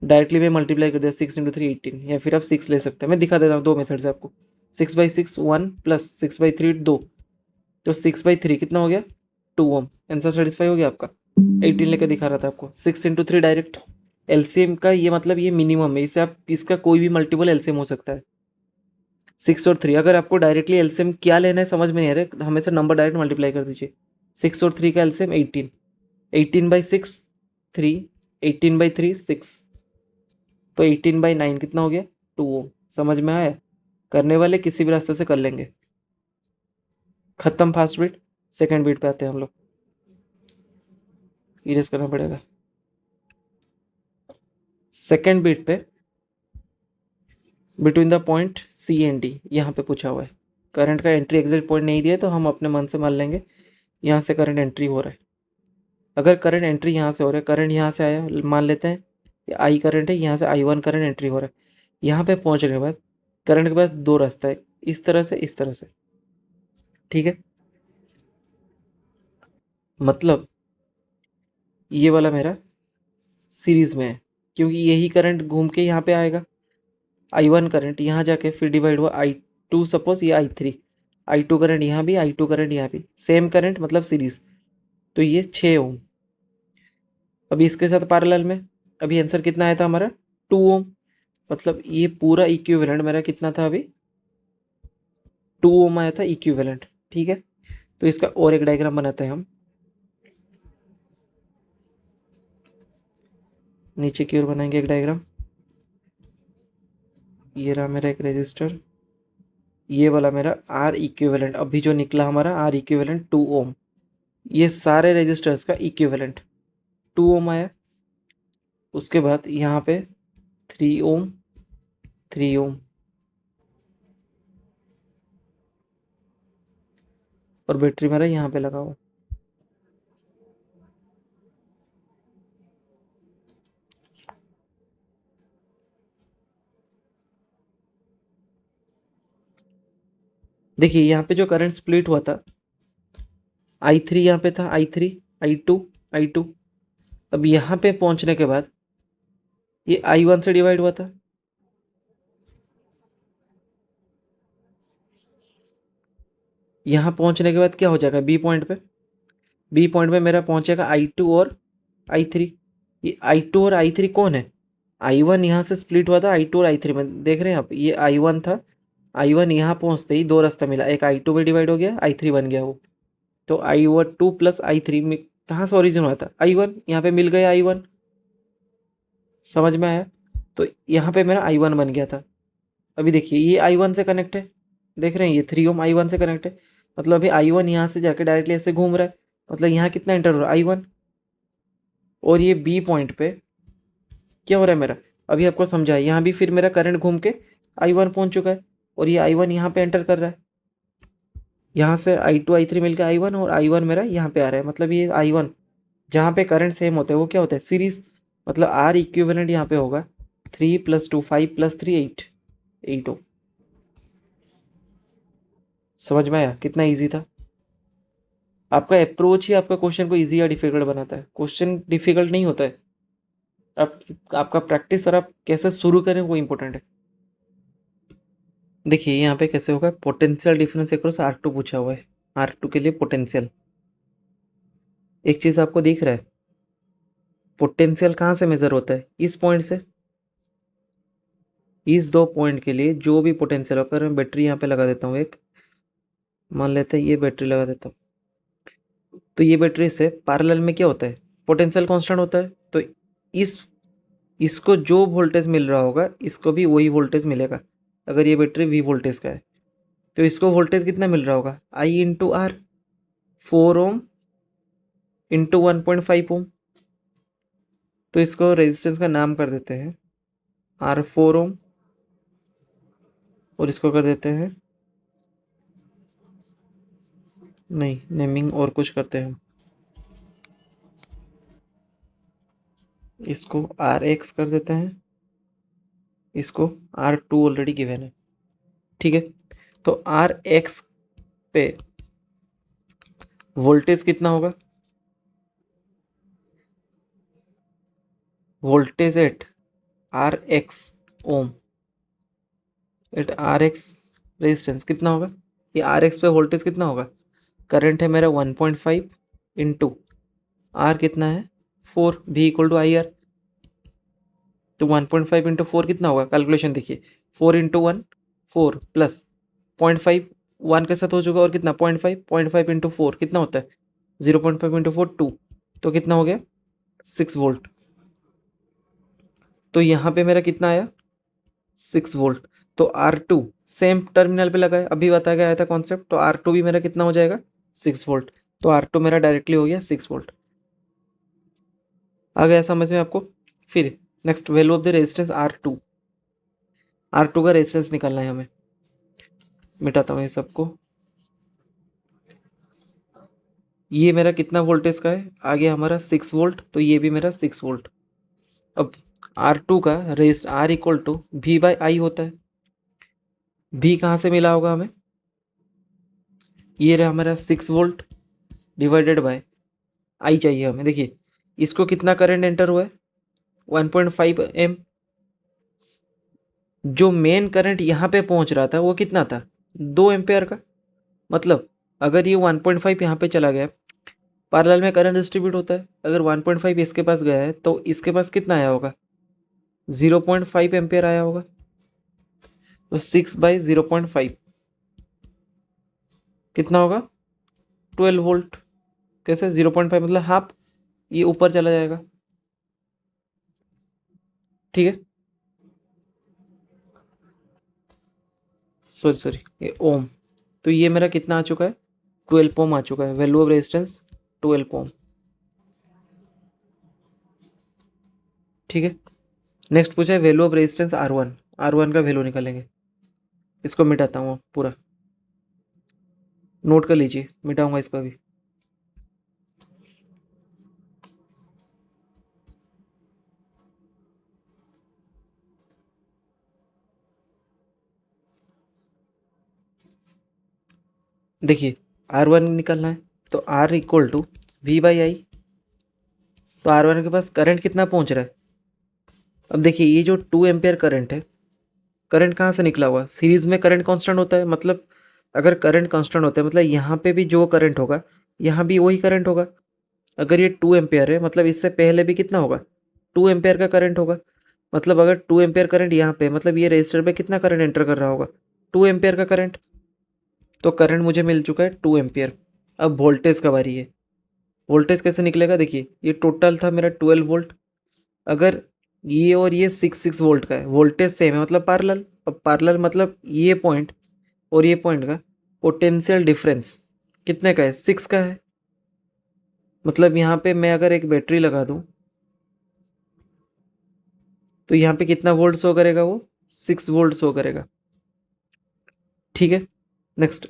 डायरेक्टली मैं मल्टीप्लाई कर दिया 6 × 3 18, या फिर आप 6 ले सकते हैं। मैं दिखा देता हूँ 2 मेथड से आपको। 6/6 1 + 6/3 2, तो 6/3 कितना हो गया? 2 ओम। आंसर सेटिस्फाई हो गया आपका। 18 लेकर दिखा रहा था आपको, 6 × 3 डायरेक्ट एलसीएम का, ये मतलब ये मिनिमम है, इससे आप इसका कोई भी मल्टीपल एलसीएम हो सकता है। 6 और 3, अगर आपको डायरेक्टली एलसीएम क्या लेना है समझ में नहीं आ रहा है, हमेशा नंबर डायरेक्ट मल्टीप्लाई कर दीजिए। 6 और 3 का एलसीएम 18, 18/6 3, 18/3 6, तो 18/9 कितना हो गया? 2 ओम। समझ में आया? करने वाले किसी भी रास्ते से कर लेंगे। खत्म फर्स्ट बीट, सेकंड बीट पे आते हैं हम लोग, इरेज करना पड़ेगा। सेकंड बीट पे between the point C and D यहाँ पे पूछा हुआ है। करंट का एंट्री एग्जिट पॉइंट नहीं दिया तो हम अपने मन से मान लेंगे यहाँ से करंट एंट्री हो रहा है। अगर करंट एंट्री यहाँ से हो रहा है, करंट यहाँ से आया, मान लेते हैं ये आई करंट है, यहाँ से I1 करंट एंट्री हो रहा है। यहाँ पे पहुँचने के बाद करंट के पास दो रास्ता है, इस तरह से, इस तरह से, ठीक है। मतलब ये वाला मेरा सीरीज में है, क्योंकि यही करंट घूम के यहाँ पे आएगा। I1 करंट यहाँ जाके फिर डिवाइड हुआ I2, सपोज ये I3, I2 करंट यहाँ भी, I2 करंट यहाँ भी, सेम करंट मतलब सीरीज। तो ये 6 ओम। अभी इसके साथ पैरेलल में अभी आंसर कितना आया था हमारा, 2 ओम। मतलब ये पूरा इक्विवेलेंट मेरा कितना था अभी, 2 ओम आया था इक्विवेलेंट, ठीक है। तो इसका और एक डायग्राम बनाते हैं हम। नीचे की ओर बनाएंगे एक डायग्राम। ये रहा मेरा एक रेजिस्टर, ये वाला मेरा आर इक्विवेलेंट, अभी जो निकला हमारा आर इक्विवेलेंट 2 ओम। ये सारे रेजिस्टर्स का इक्विवेलेंट 2 ओम आया। उसके बाद यहाँ पे 3 ओम, 3 ओम, और बैटरी मेरा यहाँ पे लगा हुआ। देखिए यहाँ पे जो करंट स्प्लिट हुआ था, I3 यहाँ पे था, I3, I2, I2। अब यहाँ पे पहुंचने के बाद ये I1 से डिवाइड हुआ था। यहाँ पहुंचने के बाद क्या हो जाएगा, बी पॉइंट पे, बी पॉइंट पे मेरा पहुंचेगा I2 और I3। ये I2 और I3 कौन है, I1 यहाँ से स्प्लिट हुआ था I2 और I3 में, देख रहे हैं आप, ये I1 था, I1 यहाँ पहुँचते ही दो रास्ता मिला, एक I2 में डिवाइड हो गया, I3 बन गया वो। तो I2 प्लस I3 में कहाँ से ओरिजिन हुआ था, I1, यहाँ पे मिल गया I1, समझ में आया। तो यहाँ पे मेरा I1 बन गया था। अभी देखिए ये I1 से कनेक्ट है, देख रहे हैं ये 3 ओम I1 से कनेक्ट है। मतलब अभी I1 यहाँ से जाके डायरेक्टली ऐसे घूम रहा है, मतलब यहाँ कितना इंटर हो रहा है, I1। और ये बी पॉइंट पे क्या हो रहा है मेरा, अभी आपको समझाया, यहाँ भी फिर मेरा करंट घूम के I1 पहुंच चुका है, और ये I1 यहाँ पे एंटर कर रहा है। यहाँ से I2 I3 मिलकर I1, और I1 मेरा यहाँ पे आ रहा है। मतलब ये I1 जहाँ पे करंट सेम होता है वो क्या होता है, सीरीज। मतलब आर इक्विवेलेंट यहाँ पे होगा 3 + 2 5 + 3 8, 8 ओम। समझ में आया कितना इजी था। आपका अप्रोच ही आपका क्वेश्चन को इजी या डिफिकल्ट बनाता है। क्वेश्चन डिफिकल्ट नहीं होता है, आप आपका प्रैक्टिस और आप कैसे शुरू करें वो इंपॉर्टेंट है। देखिए यहाँ पे कैसे होगा, पोटेंशियल डिफरेंस अक्रॉस R2 पूछा हुआ है, R2 के लिए पोटेंशियल। एक चीज आपको दिख रहा है, पोटेंशियल कहाँ से मेजर होता है, इस पॉइंट से। इस दो पॉइंट के लिए जो भी पोटेंशियल होकर मैं बैटरी यहाँ पे लगा देता हूँ एक, मान लेते हैं ये बैटरी लगा देता हूँ। तो ये बैटरी से पैरेलल में क्या होता है, पोटेंशियल कांस्टेंट होता है। तो इस इसको जो वोल्टेज मिल रहा होगा इसको भी वही वोल्टेज मिलेगा। अगर ये बैटरी V वोल्टेज का है तो इसको वोल्टेज कितना मिल रहा होगा, I into R, 4 ohm into 1.5 ohm. तो इसको रेजिस्टेंस का नाम कर देते हैं R4 ओम, और इसको कर देते हैं, नहीं नेमिंग और कुछ करते हैं, इसको RX कर देते हैं, इसको R2 ऑलरेडी गिवन है, ठीक है। तो RX पे वोल्टेज कितना होगा, voltage at RX ohm, at RX resistance कितना होगा, ये RX पे वोल्टेज कितना होगा, करंट है मेरा 1.5 इंटू आर कितना है 4, V इक्वल टू IR। तो 1.5 इंटू 4 कितना होगा, कैलकुलेशन देखिए, 4 इंटू 1 4 प्लस 0.5 1 के साथ हो चुका, और कितना 0.5 इंटू 4 कितना होता है 0.5 इंटू 4 2, तो कितना हो गया 6 वोल्ट। तो यहाँ पे मेरा कितना आया 6 वोल्ट। तो R2 सेम टर्मिनल पे लगा है, अभी बताया गया था कॉन्सेप्ट। तो R2 भी मेरा कितना हो जाएगा 6 वोल्ट। तो R2 मेरा डायरेक्टली हो गया 6 वोल्ट। आ गया समझ में आपको। फिर next value of the resistance R2, R2 का रेजिस्टेंस निकालना है हमें। मिटाता हूँ ये सबको। ये मेरा कितना वोल्टेज का है, आगे हमारा 6 वोल्ट, तो ये भी मेरा 6 वोल्ट। अब R2 का rest R equal to V by I होता है। V कहाँ से मिला होगा हमें, ये रहा हमारा 6 वोल्ट डिवाइडेड बाय आई चाहिए हमें। देखिए इसको कितना करंट एंटर हुआ है, 1.5 एम। जो मेन करंट यहाँ पे पहुँच रहा था वो कितना था, 2 एम्पेयर का। मतलब अगर ये 1.5 यहाँ पे चला गया, पैरेलल में करंट डिस्ट्रीब्यूट होता है, अगर 1.5 इसके पास गया है तो इसके पास कितना आया होगा, 0.5 एम्पेयर आया होगा। तो 6/0.5 कितना होगा, 12 वोल्ट। कैसे 0.5 मतलब हाफ, ये ऊपर चला जाएगा। ठीक है, सॉरी ये ओम। तो ये मेरा कितना आ चुका है, 12 ओम आ चुका है। वैल्यू ऑफ रेजिस्टेंस 12 ओम। ठीक है, नेक्स्ट पूछा है value of resistance R1। R1 का वैल्यू निकालेंगे। इसको मिटाता हूँ पूरा, नोट कर लीजिए, मिटाऊंगा इसको अभी। देखिए R1 निकालना है, तो R equal to V by I. तो R1 के पास करंट कितना पहुंच रहा है। अब देखिए ये जो 2 एम्पेयर करंट है, करंट कहाँ से निकला हुआ, सीरीज में करंट कांस्टेंट होता है। मतलब अगर करंट कांस्टेंट होता है मतलब यहाँ पे भी जो करंट होगा यहाँ भी वही करंट होगा। अगर ये 2 एम्पेयर है मतलब इससे पहले भी कितना होगा, 2 एम्पेयर का करंट होगा। मतलब अगर 2 एम्पेयर करंट यहाँ पे, मतलब ये रेजिस्टर पे कितना करंट एंटर कर रहा होगा, 2 एम्पेयर का करंट। तो करंट मुझे मिल चुका है 2 एम्पेयर। अब वोल्टेज का बारी है। वोल्टेज कैसे निकलेगा, देखिए ये टोटल था मेरा 12 वोल्ट। अगर ये और ये 6 वोल्ट का है, वोल्टेज सेम है मतलब पैरेलल। अब पैरेलल मतलब ये पॉइंट और ये पॉइंट का पोटेंशियल डिफरेंस कितने का है, 6 का है। मतलब यहाँ पे मैं अगर एक बैटरी लगा दूँ तो यहाँ पे कितना वोल्ट शो करेगा, वो 6 वोल्ट शो करेगा। ठीक है, नेक्स्ट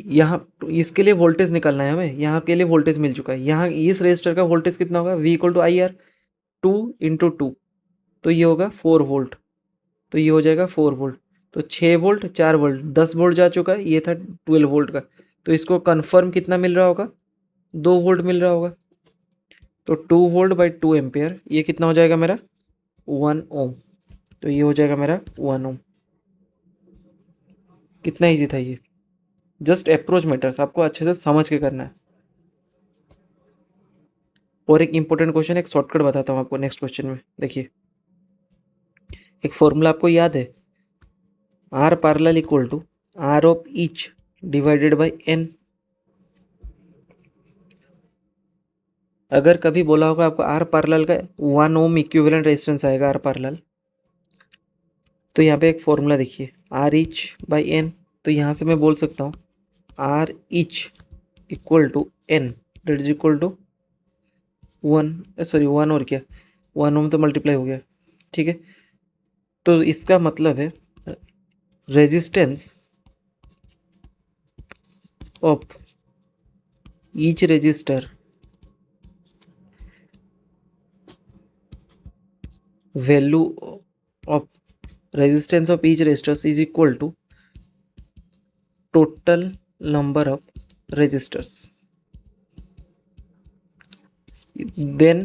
यहाँ इसके लिए वोल्टेज निकालना है हमें। यहाँ के लिए वोल्टेज मिल चुका है, यहाँ इस रेजिस्टर का वोल्टेज कितना होगा, V equal to I R, 2 × 2, तो ये होगा 4 वोल्ट। तो ये हो जाएगा 4 वोल्ट। तो 6 वोल्ट 4 वोल्ट 10 वोल्ट जा चुका है, ये था 12 वोल्ट का। तो इसको कंफर्म कितना मिल रहा होगा, 2 वोल्ट मिल रहा होगा। तो 2 वोल्ट बाई 2 एम्पेयर ये कितना हो जाएगा मेरा, 1 ओम। तो ये हो जाएगा मेरा 1 ओम। कितना ईजी था ये, जस्ट अप्रोच मैटर्स, आपको अच्छे से समझ के करना है। और एक इंपॉर्टेंट क्वेश्चन, एक शॉर्टकट बताता हूँ आपको नेक्स्ट क्वेश्चन में। देखिए एक फॉर्मूला आपको याद है, R parallel equal to R of each divided by N. अगर कभी बोला होगा आपको आर पैरेलल का 1 ओम इक्विवेलेंट रेजिस्टेंस आएगा आर पैरेलल, तो यहाँ पे एक फॉर्मूला देखिए, आर ईच बाई एन। तो यहाँ से मैं बोल सकता हूँ R each equal to N, that is equal to 1, sorry 1 और क्या, 1 ओम तो मल्टीप्लाई हो गया। ठीक है, तो इसका मतलब है resistance of each resistor value of resistance of each resistors is equal to total number of resistors, then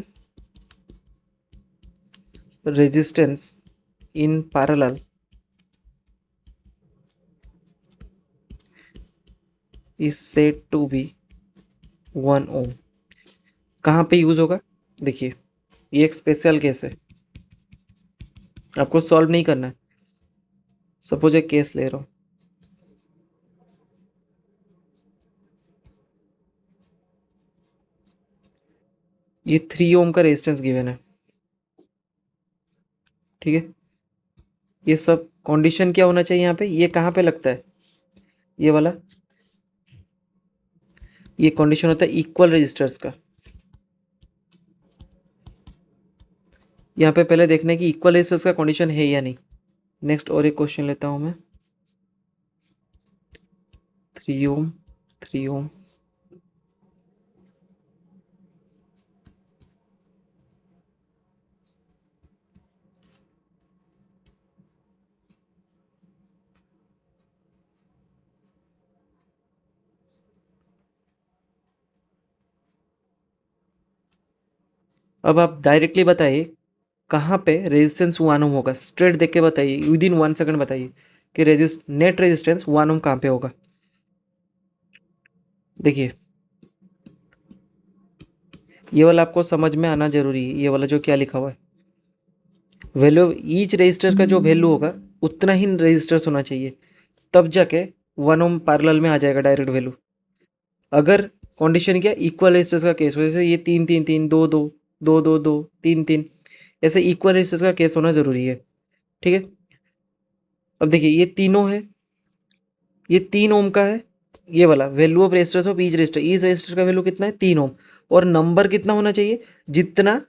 resistance in parallel is said to be 1 ohm. कहाँ पे यूज होगा, देखिए ये एक स्पेशल केस है, आपको सॉल्व नहीं करना है। सपोज एक केस ले रहा हूँ, ये 3 ओम का रेजिस्टेंस गिवन है। ठीक है, ये सब कंडीशन क्या होना चाहिए यहाँ पे, ये कहाँ पे लगता है, ये वाला, ये कंडीशन होता है इक्वल रजिस्टर्स का। यहाँ पे पहले देखना है कि इक्वल रजिस्टर्स का कंडीशन है या नहीं। नेक्स्ट और एक क्वेश्चन लेता हूँ मैं, 3 ओम 3 ओम अब आप डायरेक्टली बताइए कहाँ पे रेजिस्टेंस 1 ओम होगा, स्ट्रेट देख के बताइए, विदिन 1 सेकंड बताइए कि नेट रेजिस्टेंस 1 ओम कहाँ पे होगा। देखिए ये वाला आपको समझ में आना जरूरी है, ये वाला जो क्या लिखा हुआ है, वैल्यू ईच रजिस्टर का जो वैल्यू होगा उतना ही रजिस्टर्स होना चाहिए, तब जाके 1 ओम पैरेलल में आ जाएगा डायरेक्ट वैल्यू। अगर कंडीशन क्या, इक्वल रेजिस्टर्स का केस हो, जैसे ये 3 3 3 2 2 2 2 2 3 3, ऐसे इक्वल रेजिस्टर्स का केस होना जरूरी है। ठीक है, अब देखिए ये तीनों है, ये 3 ओम का है, ये वाला value of resistors of each resistor का वैल्यू कितना है 3 ओम, और नंबर कितना होना चाहिए जितना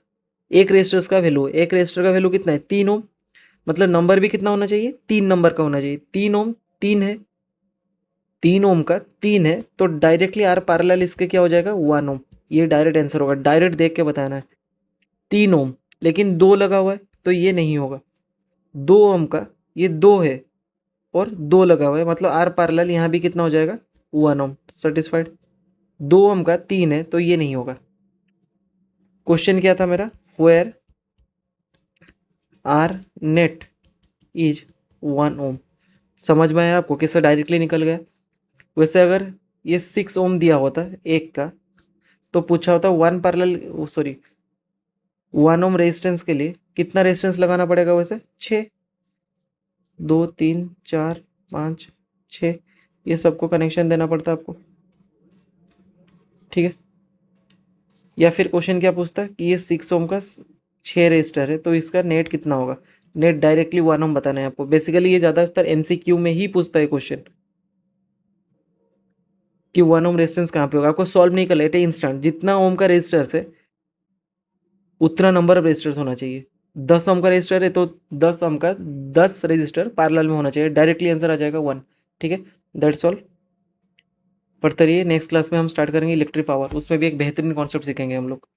एक रेजिस्टर्स का वैल्यू है, एक रेजिस्टर का वैल्यू कितना है 3 ओम, मतलब नंबर भी कितना होना चाहिए 3 नंबर का होना चाहिए। 3 ओम 3 है, 3 ओम का 3 है, तो डायरेक्टली आर पैरेलल इसके क्या हो जाएगा 1 ओम। ये डायरेक्ट आंसर होगा, डायरेक्ट देख के बताना है। 3 ओम लेकिन 2 लगा हुआ है तो ये नहीं होगा। 2 ओम का ये 2 है और 2 लगा हुआ है, मतलब आर पैरेलल यहाँ भी कितना हो जाएगा 1 ओम। सेटिस्फाइड। 2 ओम का 3 है तो ये नहीं होगा। क्वेश्चन क्या था मेरा, वेयर आर नेट इज 1 ओम। समझ में आया आपको, किससे डायरेक्टली निकल गया। वैसे अगर ये 6 ओम दिया होता एक का, तो पूछा होता 1 पैरेलल सॉरी 1 ओम रेजिस्टेंस के लिए कितना रेजिस्टेंस लगाना पड़ेगा, वैसे 6, 2 3 4 5 6, ये सबको कनेक्शन देना पड़ता आपको। ठीक है, या फिर क्वेश्चन क्या पूछता कि ये 6 ओम का 6 रेजिस्टर है तो इसका नेट कितना होगा। नेट डायरेक्टली 1 ओम बताना है आपको। बेसिकली ये ज़्यादातर एमसीक्यू में ही पूछता है क्वेश्चन कि 1 ओम रेजिस्टेंस कहाँ पे होगा। आपको सॉल्व नहीं कर लेते इंस्टेंट, जितना ओम का रेजिस्टर्स है उतना नंबर ऑफ रजिस्टर्स होना चाहिए। 10 ओम का रजिस्टर है तो 10 ओम का 10 रजिस्टर पैरेलल में होना चाहिए, डायरेक्टली आंसर आ जाएगा 1। ठीक है, दैट्स ऑल। पढ़ते रहिए, नेक्स्ट क्लास में हम स्टार्ट करेंगे इलेक्ट्रिक पावर, उसमें भी एक बेहतरीन कॉन्सेप्ट सीखेंगे हम लोग।